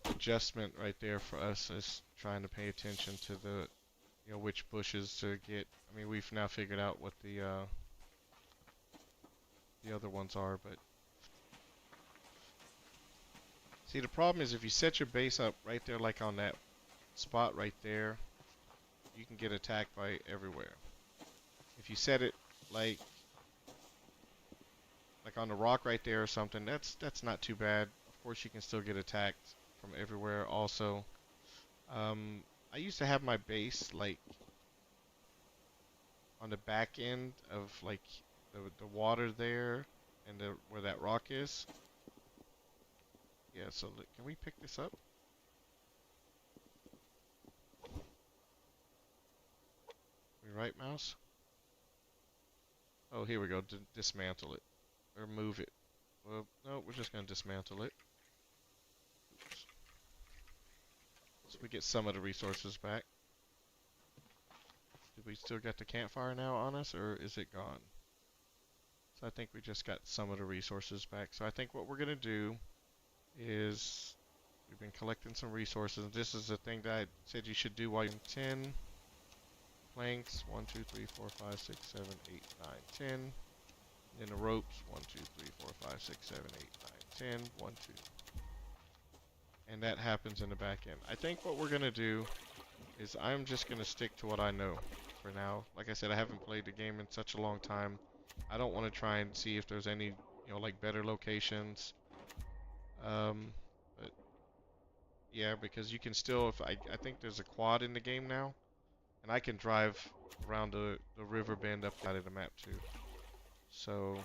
Adjustment right there for us is trying to pay attention to the, which bushes to get. I mean, we've now figured out what the other ones are, but see, the problem is if you set your base up right there, like on that spot right there, you can get attacked by everywhere. If you set it like on the rock right there or something, that's not too bad. Of course, you can still get attacked from everywhere. Also, I used to have my base like on the back end of like the water there and where that rock is. Yeah. So look, can we pick this up? We right mouse? Oh, here we go. Dismantle it. Or move it. Well, no, we're just going to dismantle it. Oops. So we get some of the resources back. Do we still got the campfire now on us, or is it gone? So I think we just got some of the resources back. So I think what we're going to do is we've been collecting some resources. This is the thing that I said you should do while you're in 10 planks. 1, 2, 3, 4, 5, 6, 7, 8, 9, 10. And then the ropes. 1, 2, 3, 4, 5, 6, 7, 8, 9, 10. 1, 2. And that happens in the back end. I think what we're going to do is I'm just going to stick to what I know for now. Like I said, I haven't played the game in such a long time. I don't want to try and see if there's any, like better locations. But yeah, because you can still, if I think there's a quad in the game now, and I can drive around the river bend up out of the map too. So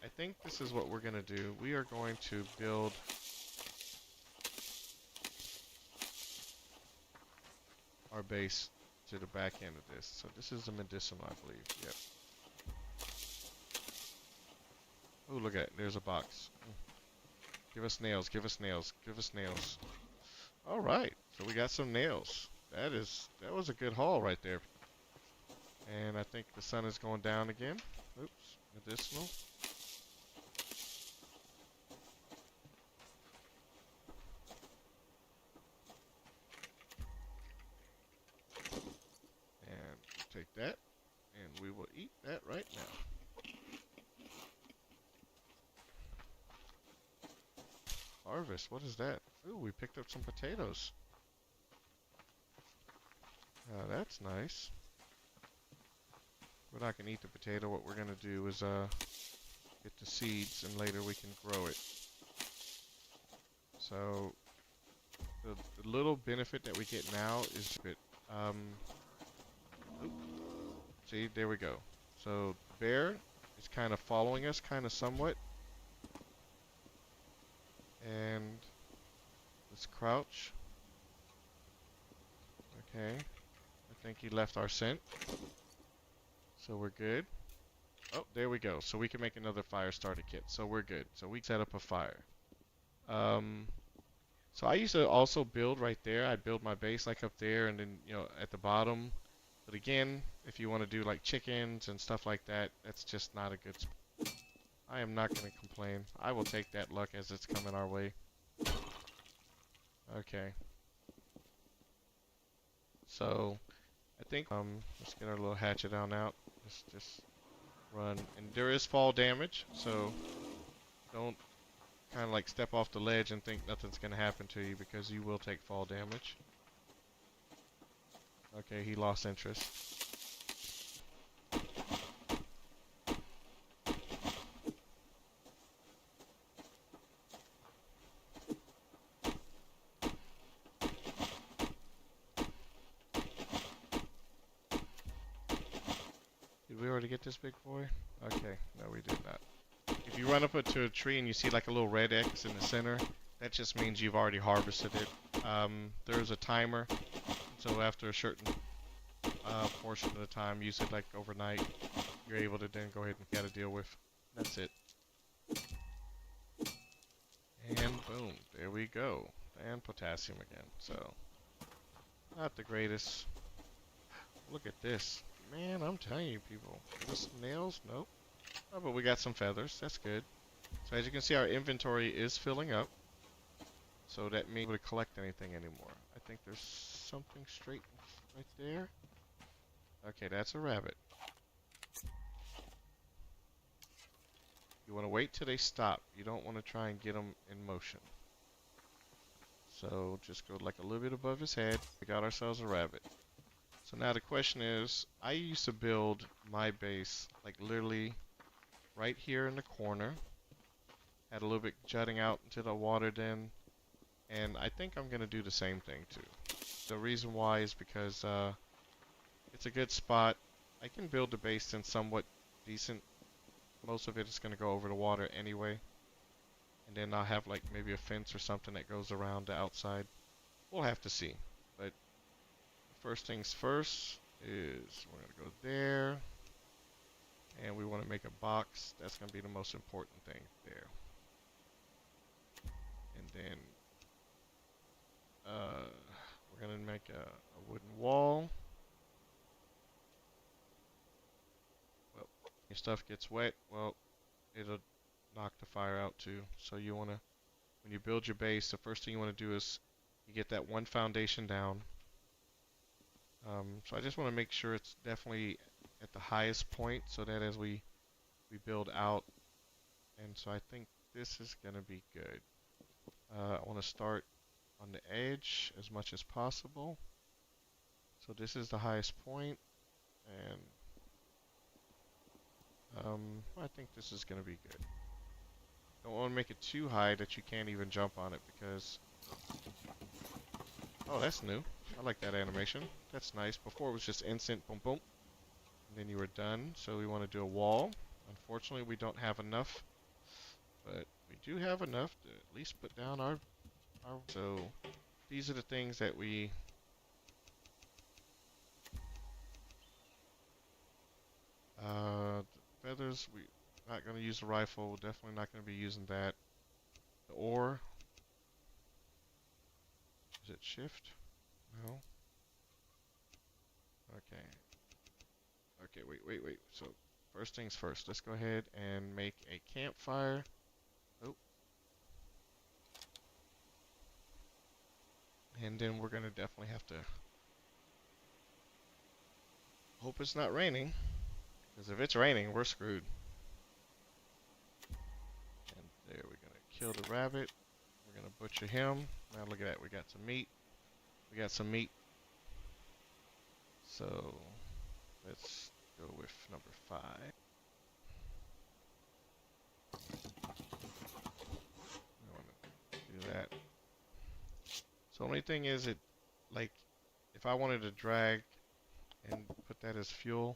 I think this is what we're going to do. We are going to build our base to the back end of this. So this is the medicinal, I believe. Yep. Oh, look at it. There's a box. Give us nails. Give us nails. Give us nails. All right. So we got some nails. That was a good haul right there. And I think the sun is going down again. Oops. Medicinal. And take that. And we will eat that right now. Harvest. What is that? Ooh, we picked up some potatoes. That's nice. We're not going to eat the potato. What we're going to do is get the seeds, and later we can grow it. So the little benefit that we get now is a bit. See, there we go. So the bear is kind of following us, kind of somewhat. And let's crouch. Okay. I think he left our scent. So we're good. Oh, there we go. So we can make another fire starter kit. So we're good. So we set up a fire. So I used to also build right there. I'd build my base like up there and then, at the bottom. But again, if you want to do like chickens and stuff like that, that's just not a good spot. I am not going to complain. I will take that luck as it's coming our way. Okay. So I think let's get our little hatchet on out. Just run. And there is fall damage, so don't kind of like step off the ledge and think nothing's going to happen to you, because you will take fall damage. Okay, he lost interest. Did we already get this big boy? Okay, no we did not. If you run up to a tree and you see like a little red X in the center, that just means you've already harvested it. There's a timer, so after a certain portion of the time, usually like overnight, you're able to then go ahead and get a deal with. That's it. There we go. And potassium again. So, not the greatest. Look at this. Man, I'm telling you, people. This nails? Nope. Oh, but we got some feathers. That's good. So as you can see, our inventory is filling up. So that means we don't collect anything anymore. I think there's something straight right there. Okay, that's a rabbit. You want to wait till they stop. You don't want to try and get them in motion. So just go like a little bit above his head. We got ourselves a rabbit. So now the question is, I used to build my base like literally right here in the corner. Had a little bit jutting out into the water den. And I think I'm going to do the same thing too. The reason why is because it's a good spot. I can build the base in somewhat decent. Most of it is going to go over the water anyway. And then I'll have like maybe a fence or something that goes around the outside. We'll have to see. But first things first is we're going to go there. And we want to make a box. That's going to be the most important thing there. And then we're going to make a wooden wall. Well, your stuff gets wet, well, it'll knock the fire out too. So you want to, when you build your base, the first thing you want to do is you get that one foundation down. So I just want to make sure it's definitely at the highest point so that as we build out, and so I think this is going to be good. I want to start on the edge as much as possible. So this is the highest point, and I think this is going to be good. Don't want to make it too high that you can't even jump on it because... Oh, that's new. I like that animation. That's nice. Before it was just instant boom boom. And then you were done. So we want to do a wall. Unfortunately, we don't have enough. But we do have enough to at least put down our... So these are the things that we... The feathers, we're not going to use the rifle. We're definitely not going to be using that. The ore. Is it shift? No. Okay. Okay, wait. So, first things first. Let's go ahead and make a campfire. Oh. And then we're going to definitely have to hope it's not raining. Because if it's raining, we're screwed. And there, we're going to kill the rabbit. We're going to butcher him. Now look at that. We got some meat. We got some meat. So, let's go with number 5. I want to do that. So the only thing is it, like, if I wanted to drag and put that as fuel,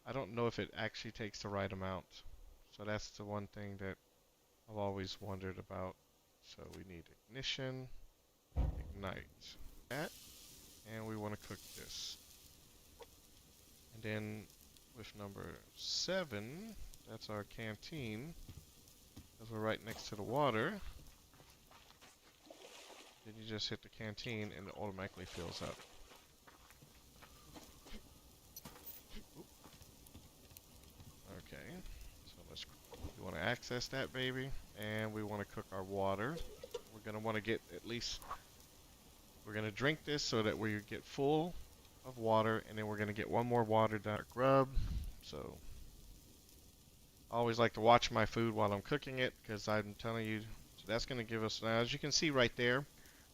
I don't know if it actually takes the right amount. So that's the one thing that I've always wondered about. So we need ignition, ignite that, and we want to cook this. And then with number 7, that's our canteen, because we're right next to the water. Then you just hit the canteen and it automatically fills up. Okay, so we want to access that baby, and we want to cook our water. We're going to want to get at least, we're going to drink this so that we get full of water, and then we're going to get one more water down our grub. So I always like to watch my food while I'm cooking it, because I'm telling you, so that's going to give us, now as you can see right there,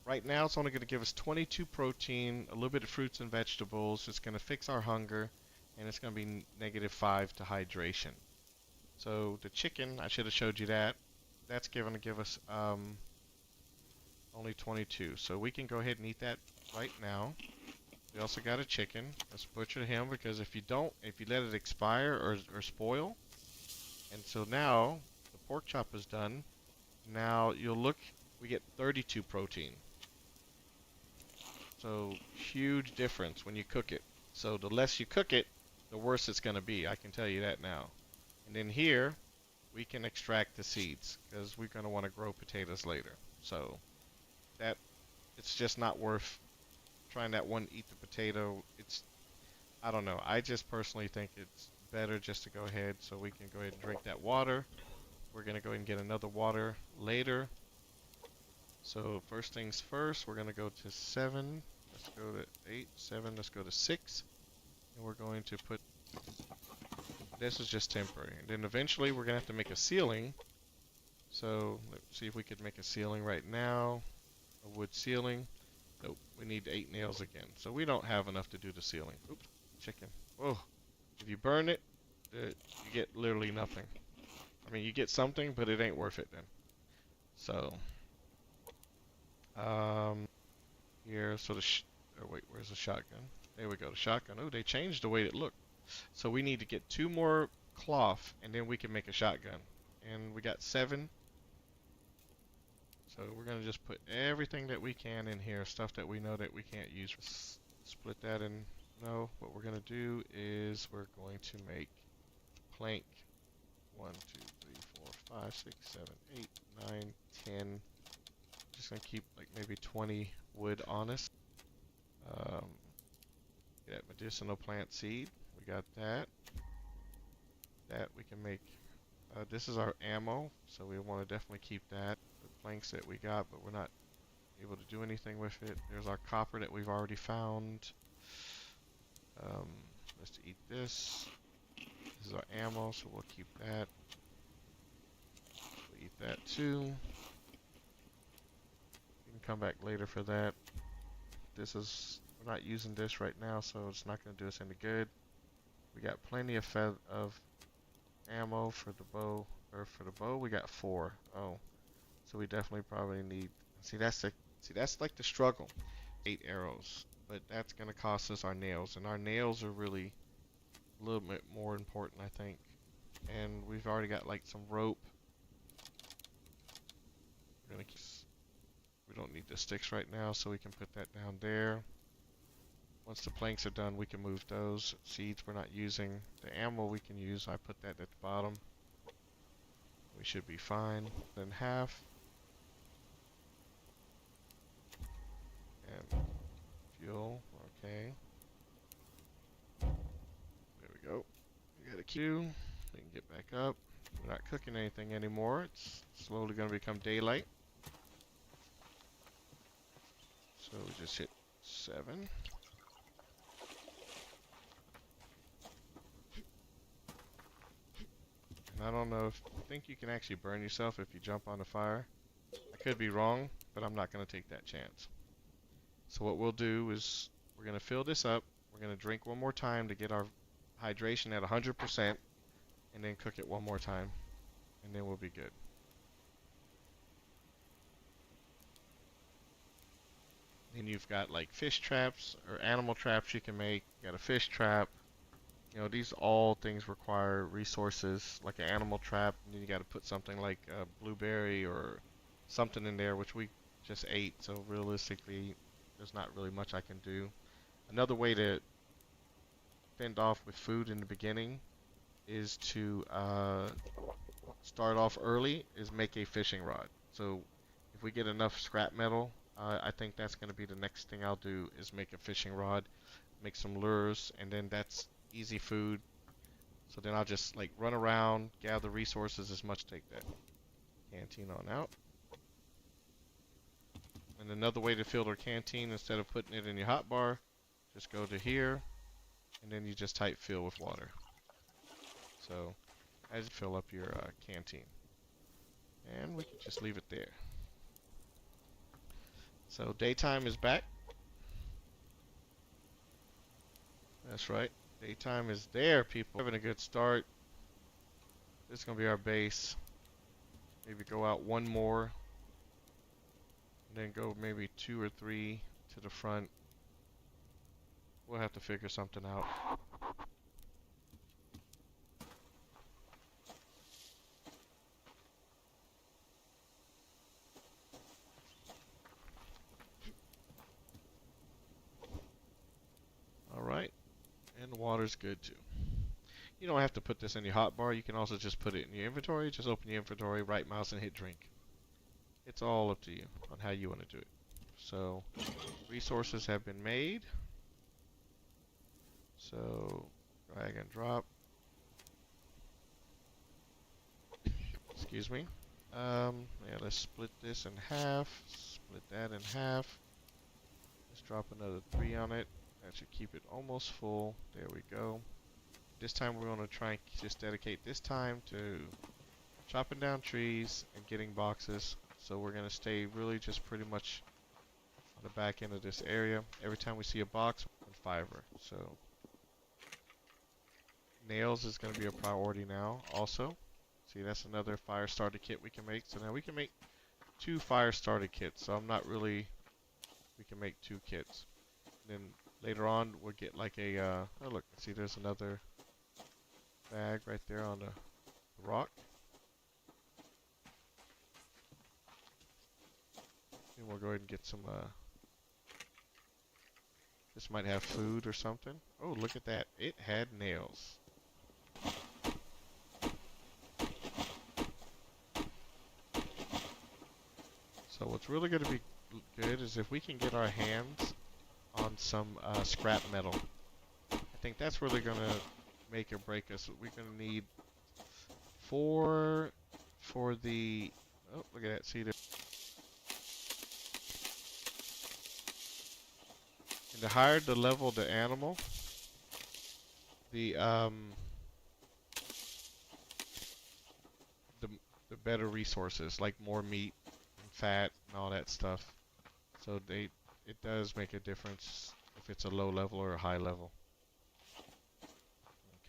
right now it's only going to give us 22 protein, a little bit of fruits and vegetables. It's going to fix our hunger, and it's going to be -5 to hydration. So the chicken, I should have showed you that. That's going to give us only 22. So we can go ahead and eat that right now. We also got a chicken. Let's butcher him, because if you don't, if you let it expire or spoil, and so now the pork chop is done. Now you'll look, we get 32 protein. So huge difference when you cook it. So the less you cook it, the worse it's going to be. I can tell you that now. And then here, we can extract the seeds, because we're going to want to grow potatoes later. So that it's just not worth trying that one eat the potato. It's I don't know. I just personally think it's better just to go ahead so we can go ahead and drink that water. We're gonna go ahead and get another water later. So first things first, we're gonna go to 7. Let's go to 8, 7. Let's go to 6, and we're going to put. This is just temporary, and then eventually we're gonna have to make a ceiling. So let's see if we could make a ceiling right now. A wood ceiling. Nope, we need 8 nails again. So we don't have enough to do the ceiling. Oops, chicken. Whoa. If you burn it, you get literally nothing. I mean, you get something, but it ain't worth it then. So, here, so oh wait, where's the shotgun? There we go, the shotgun. Oh, they changed the way it looked. So we need to get 2 more cloth, and then we can make a shotgun. And we got 7. So we're gonna just put everything that we can in here, stuff that we know that we can't use. Split that in. No, what we're gonna do is we're going to make plank 1, 2, 3, 4, 5, 6, 7, 8, 9, 10. Just gonna keep like maybe 20 wood on us. Get medicinal plant seed. We got that. That we can make. This is our ammo, so we want to definitely keep that. The planks that we got, but we're not able to do anything with it. There's our copper that we've already found. Let's eat this. This is our ammo, so we'll keep that. We'll eat that too. We can come back later for that. This is, we're not using this right now, so it's not going to do us any good. We got plenty of ammo for the bow, or for the bow we got 4. Oh, so we definitely probably need. See that's like the struggle. 8 arrows, but that's going to cost us our nails, and our nails are really a little bit more important, I think. And we've already got like some rope. We're gonna keep. We don't need the sticks right now, so we can put that down there. Once the planks are done, we can move those. Seeds we're not using. The ammo we can use. I put that at the bottom. We should be fine. Then half. And fuel. Okay. There we go. We got a queue. We can get back up. We're not cooking anything anymore. It's slowly going to become daylight. So we just hit 7. And I don't know if I think you can actually burn yourself if you jump on the fire. I could be wrong, but I'm not going to take that chance. So what we'll do is we're going to fill this up. We're going to drink one more time to get our hydration at 100%, and then cook it one more time, and then we'll be good. Then you've got like fish traps or animal traps you can make. You got a fish trap. You know, these all things require resources, like an animal trap, and then you got to put something like a blueberry or something in there, which we just ate, so realistically, there's not really much I can do. Another way to fend off with food in the beginning is to start off early, is make a fishing rod. So if we get enough scrap metal, I think that's going to be the next thing I'll do is make a fishing rod, make some lures, and then that's easy food. So then I'll just like run around, gather resources as much, take that canteen on out. And another way to fill our canteen, instead of putting it in your hotbar, just go to here, and then you just type fill with water. So as you fill up your canteen. And we can just leave it there. So daytime is back. That's right. Daytime is there, people. Having a good start. This is going to be our base. Maybe go out one more. And then go maybe 2 or 3 to the front. We'll have to figure something out. Alright. And the water's good too. You don't have to put this in your hotbar. You can also just put it in your inventory. Just open your inventory, right mouse, and hit drink. It's all up to you on how you want to do it. So resources have been made. So drag and drop. Excuse me. Yeah, let's split this in half. Split that in half. Let's drop another 3 on it. That should keep it almost full. There we go. This time we're going to try and just dedicate this time to chopping down trees and getting boxes. So we're going to stay really just pretty much on the back end of this area. Every time we see a box, and fiber. So nails is going to be a priority now also. See, that's another fire starter kit we can make. So now we can make 2 fire starter kits. So I'm not really, we can make 2 kits. And then later on we'll get like a, oh look, see there's another bag right there on the rock. And we'll go ahead and get some, this might have food or something. Oh, look at that. It had nails. So what's really going to be good is if we can get our hands on some scrap metal. I think that's really going to make or break us. We're going to need 4 for the, oh, look at that. See, and the higher the level of the animal, the the better resources, like more meat and fat and all that stuff. So it does make a difference if it's a low level or a high level.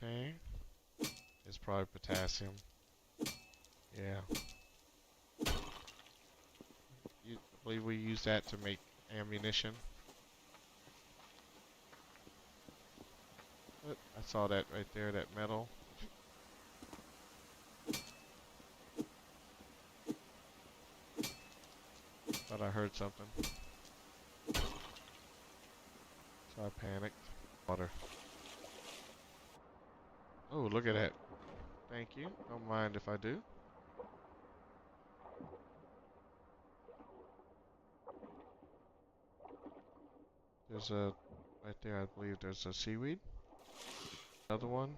Okay. It's probably potassium. Yeah. I believe we use that to make ammunition. I saw that right there, that metal. Thought I heard something. So I panicked. Water. Oh, look at that. Thank you. Don't mind if I do. There's a, right there I believe there's a seaweed. Another one.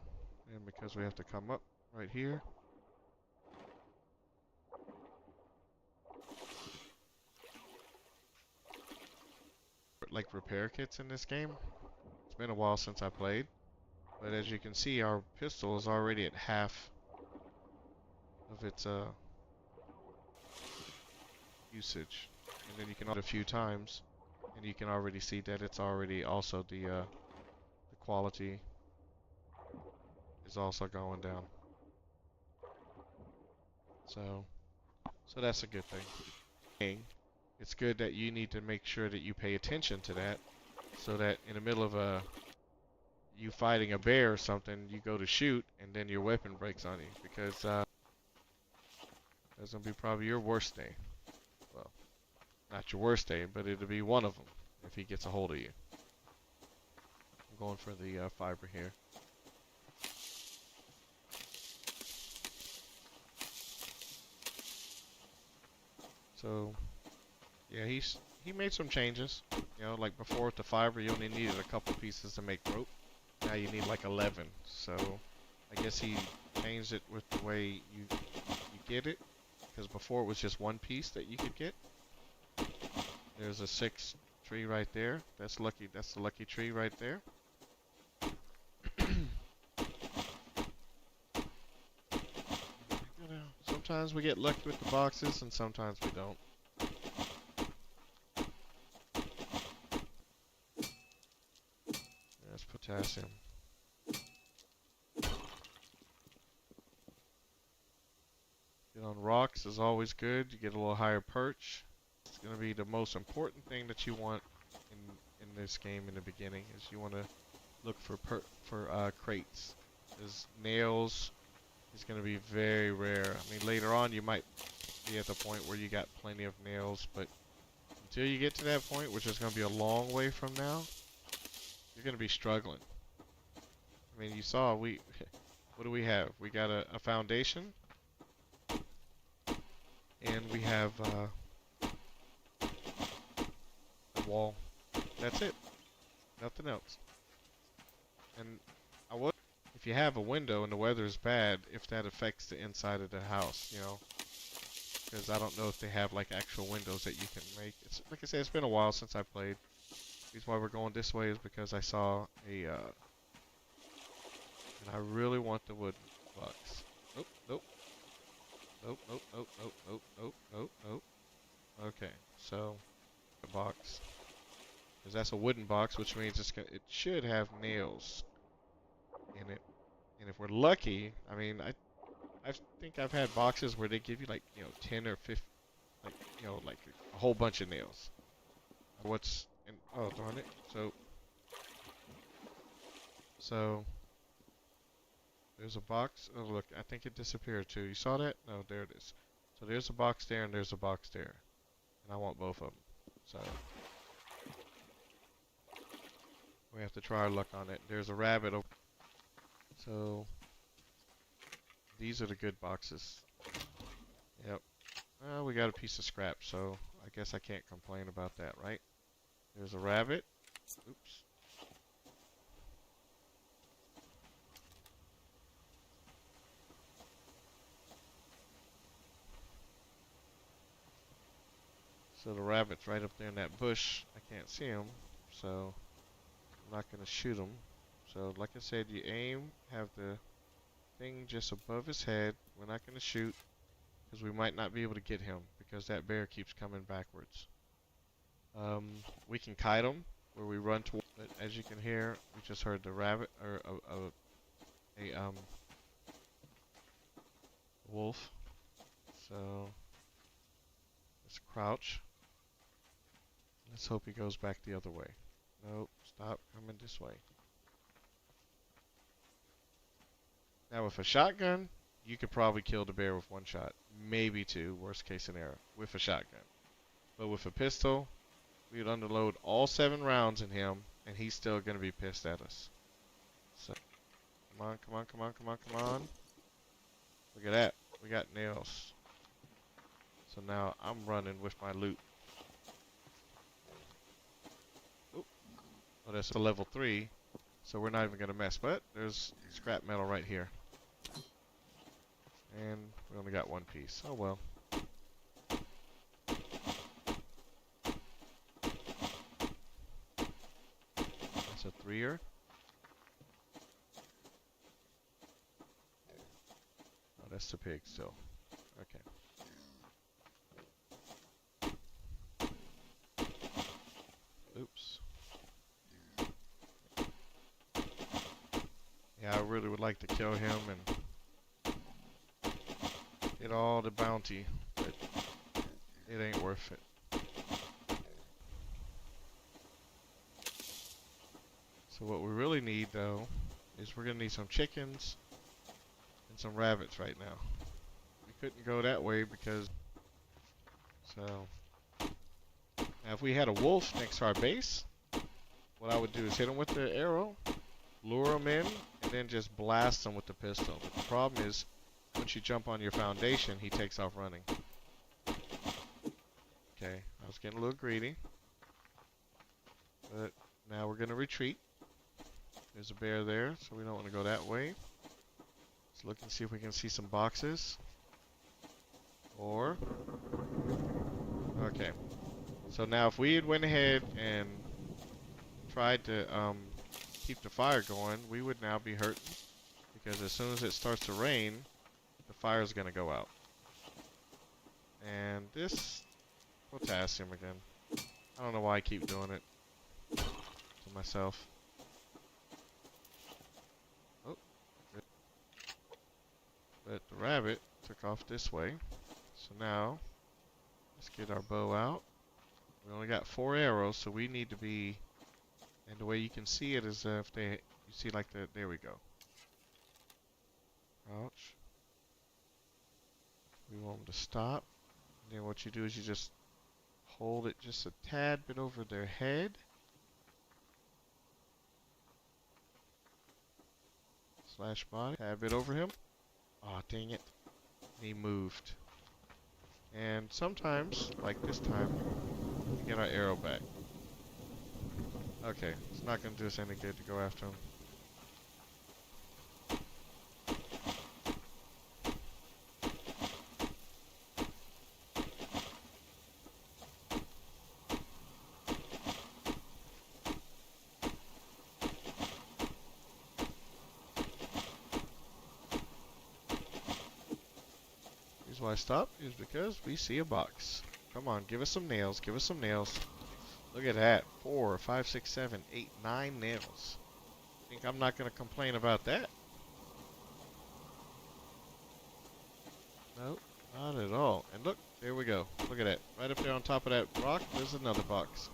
And because we have to come up right here. Like repair kits in this game. It's been a while since I played. But as you can see, our pistol is already at half of its usage. And then you can add a few times. And you can already see that it's already also the quality is also going down. So that's a good thing. It's good that you need to make sure that you pay attention to that, so that in the middle of you fighting a bear or something, you go to shoot and then your weapon breaks on you, because that's gonna be probably your worst day. Well, not your worst day, but it'll be one of them if he gets a hold of you. I'm going for the fiber here. So, yeah, he made some changes. You know, like before with the fiber, you only needed a couple pieces to make rope. Now you need like 11. So, I guess he changed it with the way you get it. Because before it was just one piece that you could get. There's a 6 tree right there. That's lucky. That's the lucky tree right there. Sometimes we get lucky with the boxes, and sometimes we don't. That's potassium. Get on rocks is always good. You get a little higher perch. It's going to be the most important thing that you want in this game in the beginning. Is you want to look for crates. Because nails is going to be very rare. I mean, later on you might be at the point where you got plenty of nails, but until you get to that point, which is going to be a long way from now, you're going to be struggling. I mean, you saw what do we have? We got a foundation, and we have wall. That's it. Nothing else. And I would, if you have a window and the weather is bad, if that affects the inside of the house, you know, because I don't know if they have like actual windows that you can make. It's like I said, it's been a while since I played. The reason why we're going this way is because I saw a, and I really want the wooden box. Nope, nope, nope, nope, nope, nope, nope, nope, nope, nope. Okay, so the box, because that's a wooden box, which means it should have nails in it. And if we're lucky, I mean, I think I've had boxes where they give you like, you know, 10 or 15, like, you know, like a whole bunch of nails. What's in, oh, darn it. So, there's a box. Oh, look, I think it disappeared too. You saw that? No, there it is. So there's a box there and there's a box there. And I want both of them. So, we have to try our luck on it. There's a rabbit over. So, these are the good boxes. Yep. Well, we got a piece of scrap, so I guess I can't complain about that, right? There's a rabbit. Oops. So the rabbit's right up there in that bush. I can't see him, so I'm not going to shoot him. So like I said, you aim, have the thing just above his head. We're not going to shoot because we might not be able to get him because that bear keeps coming backwards. We can kite him where we run toward, but as you can hear, we just heard the rabbit, or a wolf. So let's crouch. Let's hope he goes back the other way. Nope, stop coming this way. Now with a shotgun, you could probably kill the bear with one shot. Maybe two, worst case scenario, with a shotgun. But with a pistol, we'd underload all 7 rounds in him, and he's still going to be pissed at us. So, come on, come on, come on, come on, come on. Look at that. We got nails. So now I'm running with my loot. Oop. Oh, that's a level 3, so we're not even going to mess. But there's scrap metal right here. And we only got 1 piece. Oh well. That's a 3-er. Oh, that's the pig still. Okay. Oops. Yeah, I really would like to kill him and get all the bounty, but it ain't worth it. So what we really need, though, is we're going to need some chickens and some rabbits right now. We couldn't go that way because... So... Now if we had a wolf next to our base, what I would do is hit him with the arrow, lure him in, and then just blast him with the pistol. But the problem is, once you jump on your foundation, he takes off running. Okay, I was getting a little greedy. But now we're going to retreat. There's a bear there, so we don't want to go that way. Let's look and see if we can see some boxes. Or... Okay. So now if we had went ahead and tried to keep the fire going, we would now be hurting. Because as soon as it starts to rain, the fire is going to go out. And this potassium again. I don't know why I keep doing it to myself. Oh, good. But the rabbit took off this way. So now, let's get our bow out. We only got 4 arrows, so we need to be, and the way you can see it is if they, you see like the, there we go. Crouch. We want them to stop. And then what you do is you just hold it just a tad bit over their head. Slash body. Tad bit over him. Aw, dang it. He moved. And sometimes, like this time, we get our arrow back. Okay, it's not gonna do us any good to go after him. Reason why I stopped is because we see a box. Come on, give us some nails. Give us some nails. Look at that. 4, 5, 6, 7, 8, 9 nails. Think I'm not gonna complain about that? Nope, not at all. And look, there we go. Look at that. Right up there on top of that rock, there's another box.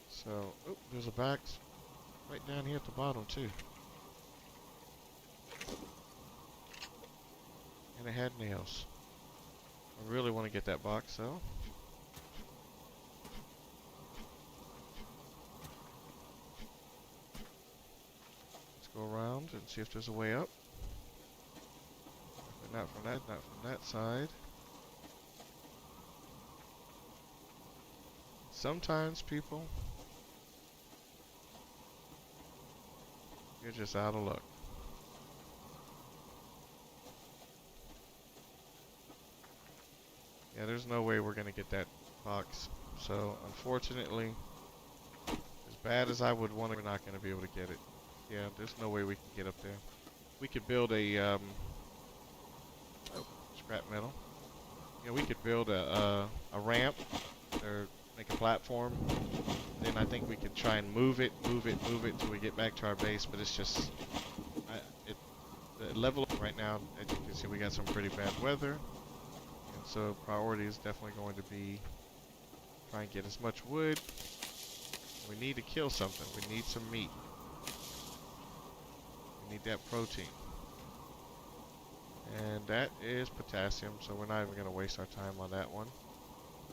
So, oh, there's a box right down here at the bottom too. And it had nails. I really want to get that box though. Let's go around and see if there's a way up. But not from that side. Sometimes people, you're just out of luck. Yeah, there's no way we're gonna get that box. So, unfortunately, as bad as I would want it, we're not gonna be able to get it. Yeah, there's no way we can get up there. We could build a, oh, scrap metal. Yeah, we could build a ramp, or make a platform. Then I think we could try and move it till we get back to our base, but it's just, the level right now, as you can see, we got some pretty bad weather. So priority is definitely going to be try and get as much wood. We need to kill something. We need some meat. We need that protein. And that is potassium, so we're not even going to waste our time on that one.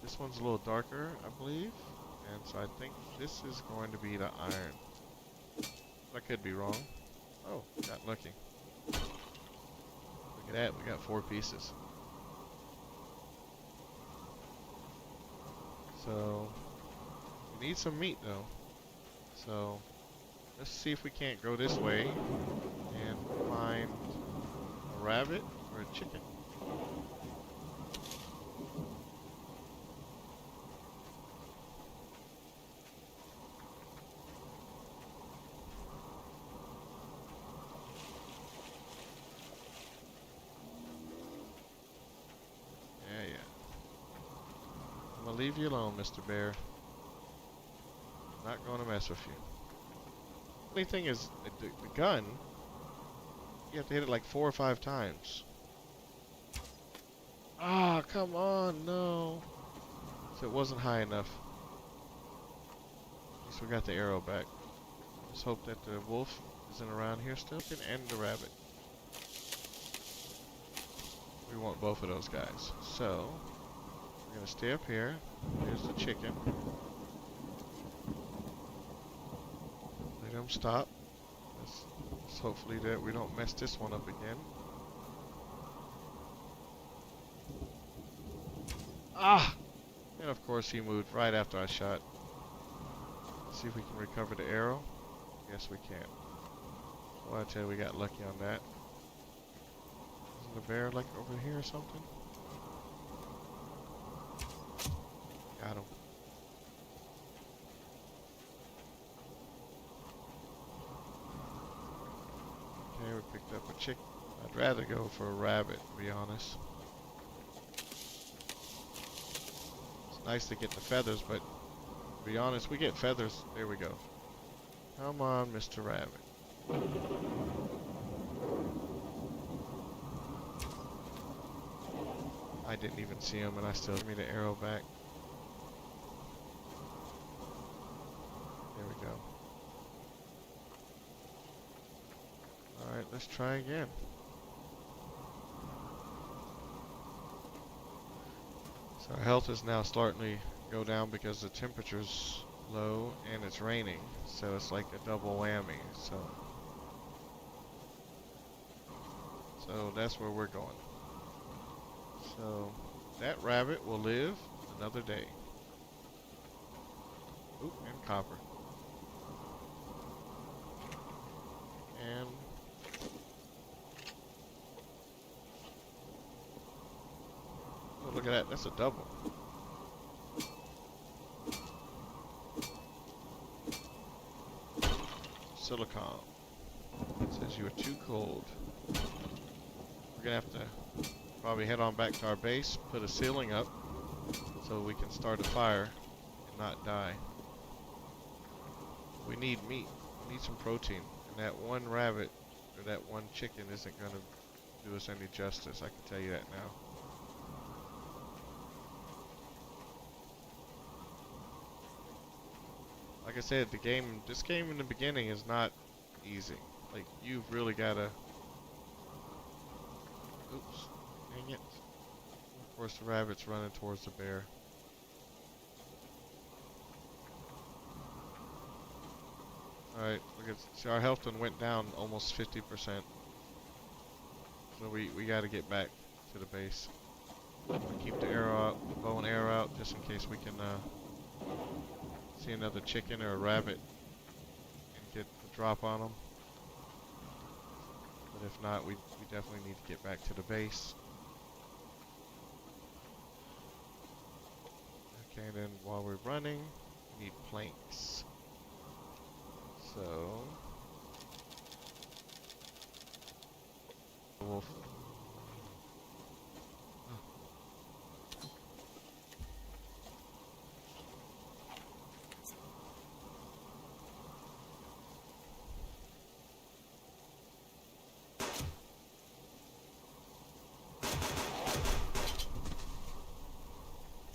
This one's a little darker, I believe. And so I think this is going to be the iron. I could be wrong. Oh, got lucky. Look at that, we got 4 pieces. So, we need some meat though. So, let's see if we can't go this way and find a rabbit or a chicken. Yeah. I'm gonna leave you alone, Mr. Bear. Not gonna mess with you. Only thing is, the gun, you have to hit it like 4 or 5 times. Ah, come on, no. So it wasn't high enough. At least we got the arrow back. Let's hope that the wolf isn't around here still. And the rabbit. We want both of those guys. So, we're gonna stay up here. Here's the chicken. Let him stop. Let's hopefully that we don't mess this one up again. Ah! And of course he moved right after I shot. Let's see if we can recover the arrow. Yes, we can. Well, I tell you, we got lucky on that. Isn't the bear like over here or something? Got him. Okay, we picked up a chicken. I'd rather go for a rabbit, to be honest. It's nice to get the feathers, but to be honest, we get feathers. There we go. Come on, Mr. Rabbit. I didn't even see him, and I still gave me the arrow back. There we go. Alright, let's try again. So our health is now starting to go down because the temperature's low and it's raining. So it's like a double whammy. So So that's where we're going. So that rabbit will live another day. Oop, and copper. And oh, look at that. That's a double. Silicon. It says you are too cold. We're gonna have to probably head on back to our base, put a ceiling up so we can start a fire and not die. We need meat. We need some protein. And that one rabbit or that one chicken isn't gonna do us any justice, I can tell you that now. Like I said, this game in the beginning is not easy. Like, you've really gotta... Oops. Dang it. Of course, the rabbit's running towards the bear. Alright, look at... See, our health done went down almost 50%. So we gotta get back to the base. Keep the arrow out, bow and arrow out, just in case we can, see another chicken or a rabbit and get the drop on them. But if not, we definitely need to get back to the base. Okay, and then while we're running, we need planks. So... Wolf.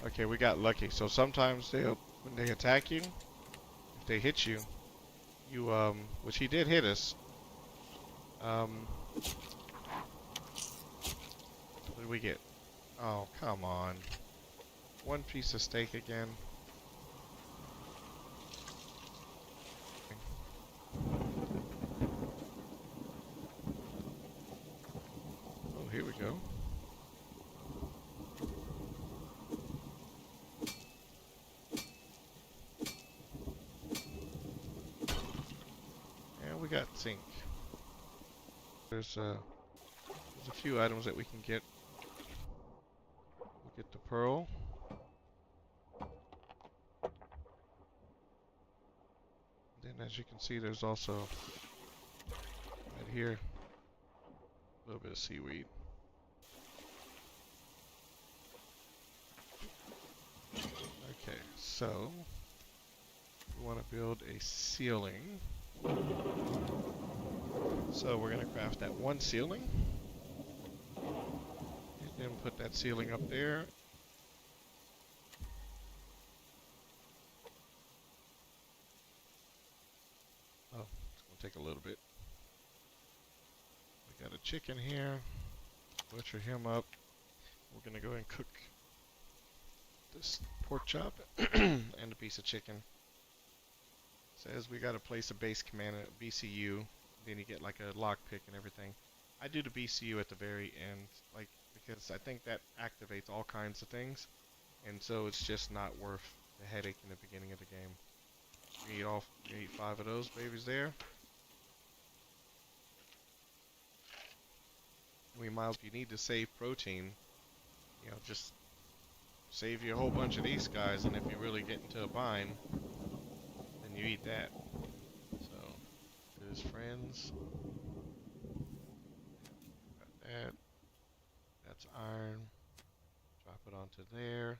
Okay, we got lucky. So sometimes when they attack you, if they hit you, which he did hit us. What did we get? Oh, come on. One piece of steak again. Oh, here we go. And we got zinc. There's a few items that we can get. We'll get the pearl. Then, as you can see, there's also right here a little bit of seaweed. Okay, so we want to build a ceiling. So we're going to craft that one ceiling. And then put that ceiling up there. Oh, it's going to take a little bit. We got a chicken here. Butcher him up. We're going to go ahead and cook this pork chop and a piece of chicken. Says we got to place a base command at BCU. Then you get like a lockpick and everything. I do the BCU at the very end, like, because I think that activates all kinds of things, and so it's just not worth the headache in the beginning of the game. You eat 5 of those babies there. We might, if you need to save protein, you know, just save you a whole bunch of these guys, and if you really get into a bind, then you eat that. So, his friends. Got that. That's iron. Drop it onto there.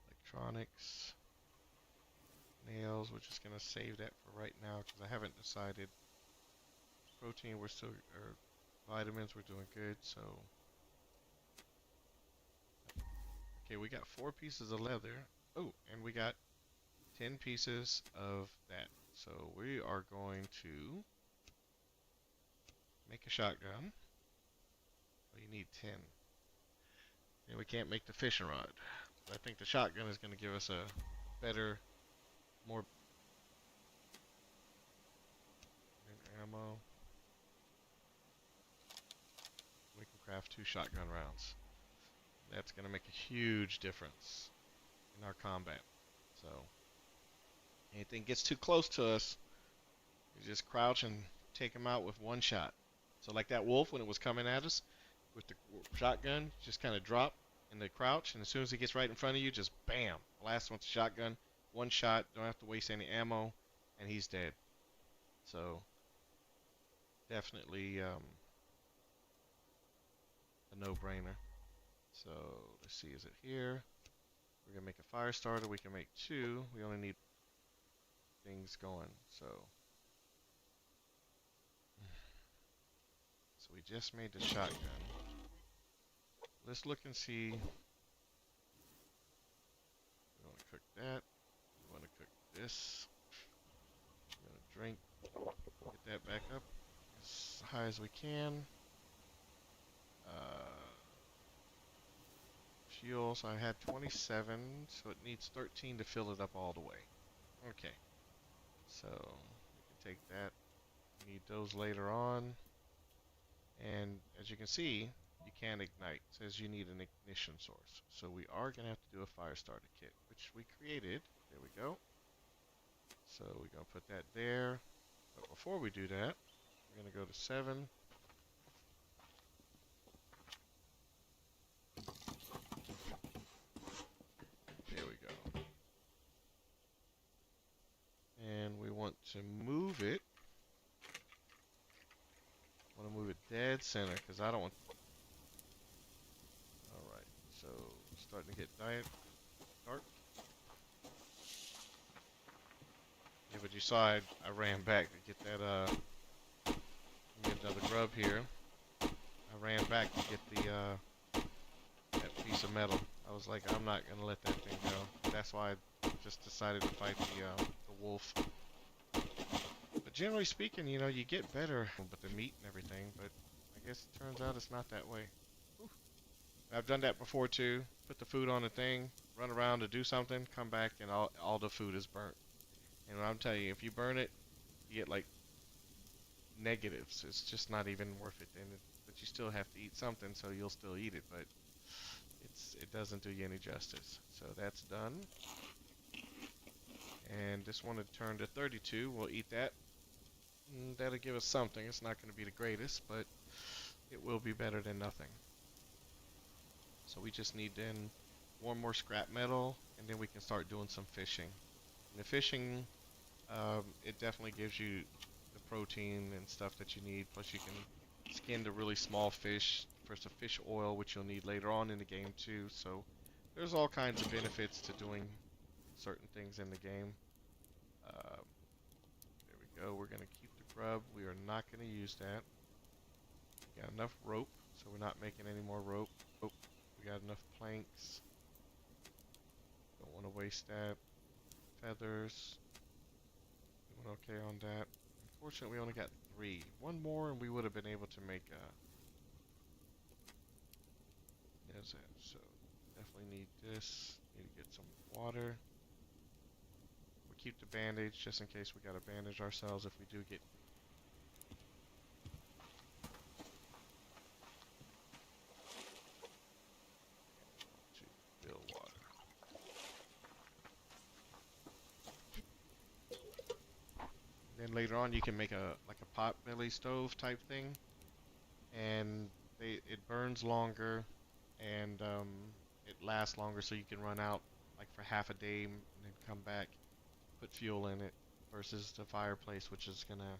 Electronics. Nails. We're just going to save that for right now because I haven't decided. Protein, we're still, or vitamins, we're doing good, so. Okay, we got 4 pieces of leather. Oh, and we got 10 pieces of that. So we are going to make a shotgun. Well, you need 10. And we can't make the fishing rod. But I think the shotgun is going to give us a better, more ammo. craft 2 shotgun rounds. That's going to make a huge difference in our combat. So, anything gets too close to us, you just crouch and take them out with one shot. So, like that wolf when it was coming at us with the shotgun, just kind of drop in the crouch, and as soon as he gets right in front of you, just bam, blast him with the shotgun. One shot, don't have to waste any ammo, and he's dead. So, definitely a no-brainer. So, let's see, is it here? We're going to make a fire starter. We can make 2. We only need things going. So we just made the shotgun. Let's look and see. We want to cook that. We want to cook this. We're going to drink. Get that back up as high as we can. Fuel, so I had 27, so it needs 13 to fill it up all the way. Okay, so we can take that. We need those later on. And as you can see, you can't ignite. It says you need an ignition source. So we are going to have to do a fire starter kit, which we created. There we go. So we're going to put that there. But before we do that, we're going to go to 7. There we go. And we want to move it. I want to move it dead center because I don't want. Alright, so starting to get dark. Yeah, but you saw I ran back to get that, get another grub here. I ran back to get the, that piece of metal. I was like, I'm not going to let that thing go. That's why I just decided to fight the wolf. But generally speaking, you know, you get better with the meat and everything, but I guess it turns out it's not that way. Whew. I've done that before too. Put the food on the thing, run around to do something, come back, and all the food is burnt. And I'm telling you, if you burn it, you get like negatives. It's just not even worth it. But you still have to eat something, so you'll still eat it. But it doesn't do you any justice. So that's done. And this one had turned to 32. We'll eat that. And that'll give us something. It's not going to be the greatest, but it will be better than nothing. So we just need then one more scrap metal, and then we can start doing some fishing. And the fishing, it definitely gives you the protein and stuff that you need. Plus you can skin the really small fish for some fish oil, which you'll need later on in the game too. So there's all kinds of benefits to doing certain things in the game. There we go. We're going to keep the grub. We are not going to use that. We got enough rope, so we're not making any more rope. Oh, we got enough planks. Don't want to waste that. Feathers. Doing okay on that. Unfortunately, we only got 3. One more, and we would have been able to make a. There's that. So definitely need this. Need to get some water. We'll keep the bandage just in case we gotta bandage ourselves if we do get. To fill water. Then later on, you can make a pot belly stove type thing, and it burns longer, and it lasts longer, so you can run out like for half a day and then come back, put fuel in it, versus the fireplace, which is gonna,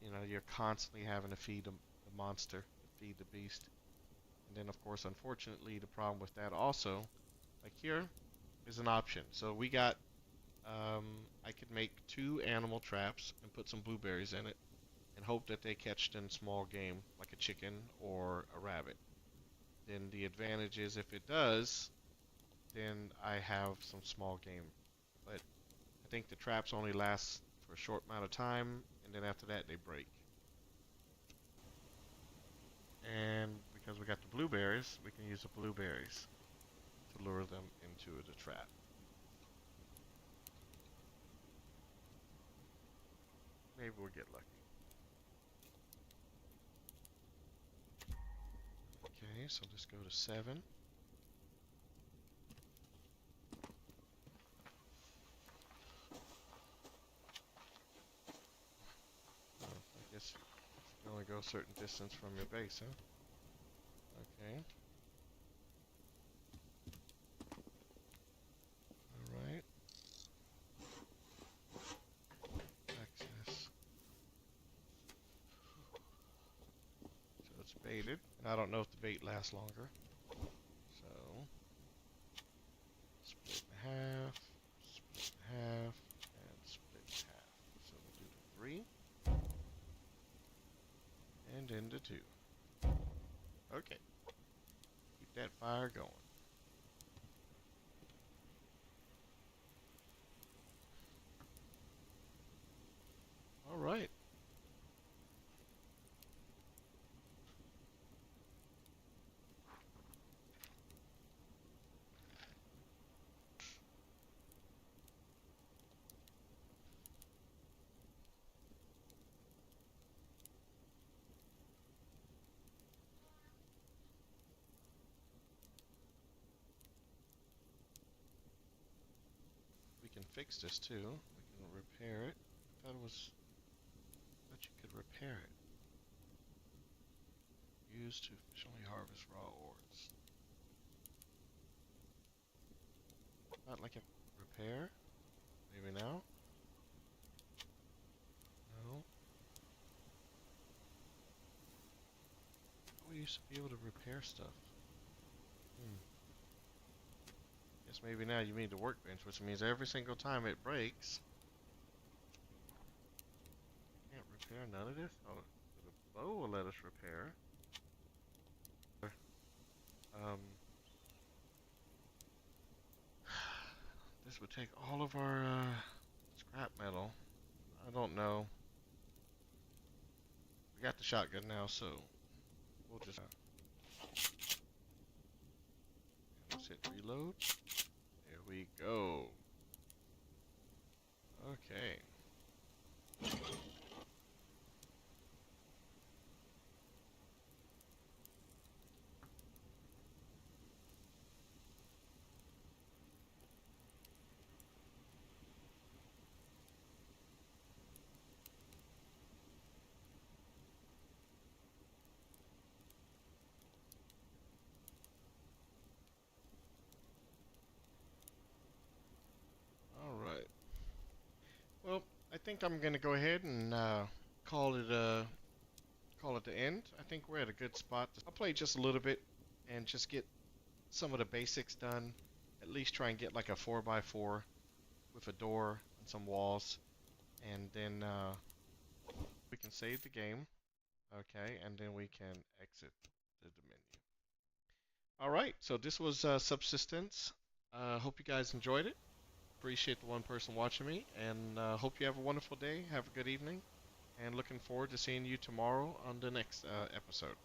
you know, you're constantly having to feed the monster, feed the beast. And then of course, unfortunately, the problem with that also, like here, is an option. So we got, I could make 2 animal traps and put some blueberries in it, and hope that they catch in small game, like a chicken or a rabbit. Then the advantage is if it does, then I have some small game. But I think the traps only last for a short amount of time, and then after that they break. And because we got the blueberries, we can use the blueberries to lure them into the trap. Maybe we'll get lucky. Okay, so let's go to 7. I guess you only go a certain distance from your base, huh? Okay. Alright. Access. So it's baited. And I don't know if the bait lasts longer. So, split in half, split in half, and split in half. So we'll do the 3, and into 2. Okay. Keep that fire going. Alright. We can fix this too. We can repair it. I thought it was... I thought you could repair it. Used to efficiently harvest raw ores. Not like a repair? Maybe now? No. We used to be able to repair stuff. Guess maybe now you need the workbench, which means every single time it breaks... Can't repair none of this? Oh, the bow will let us repair. Um... This would take all of our, scrap metal. I don't know. We got the shotgun now, so we'll just let's hit reload. There we go. Okay. All right. Well, I think I'm gonna go ahead and call it call it the end. I think we're at a good spot. I'll play just a little bit and just get some of the basics done. At least try and get like a 4x4 with a door and some walls, and then we can save the game. Okay, and then we can exit the menu. All right, so this was Subsistence. Hope you guys enjoyed it. Appreciate the one person watching me, and hope you have a wonderful day. Have a good evening, and looking forward to seeing you tomorrow on the next episode.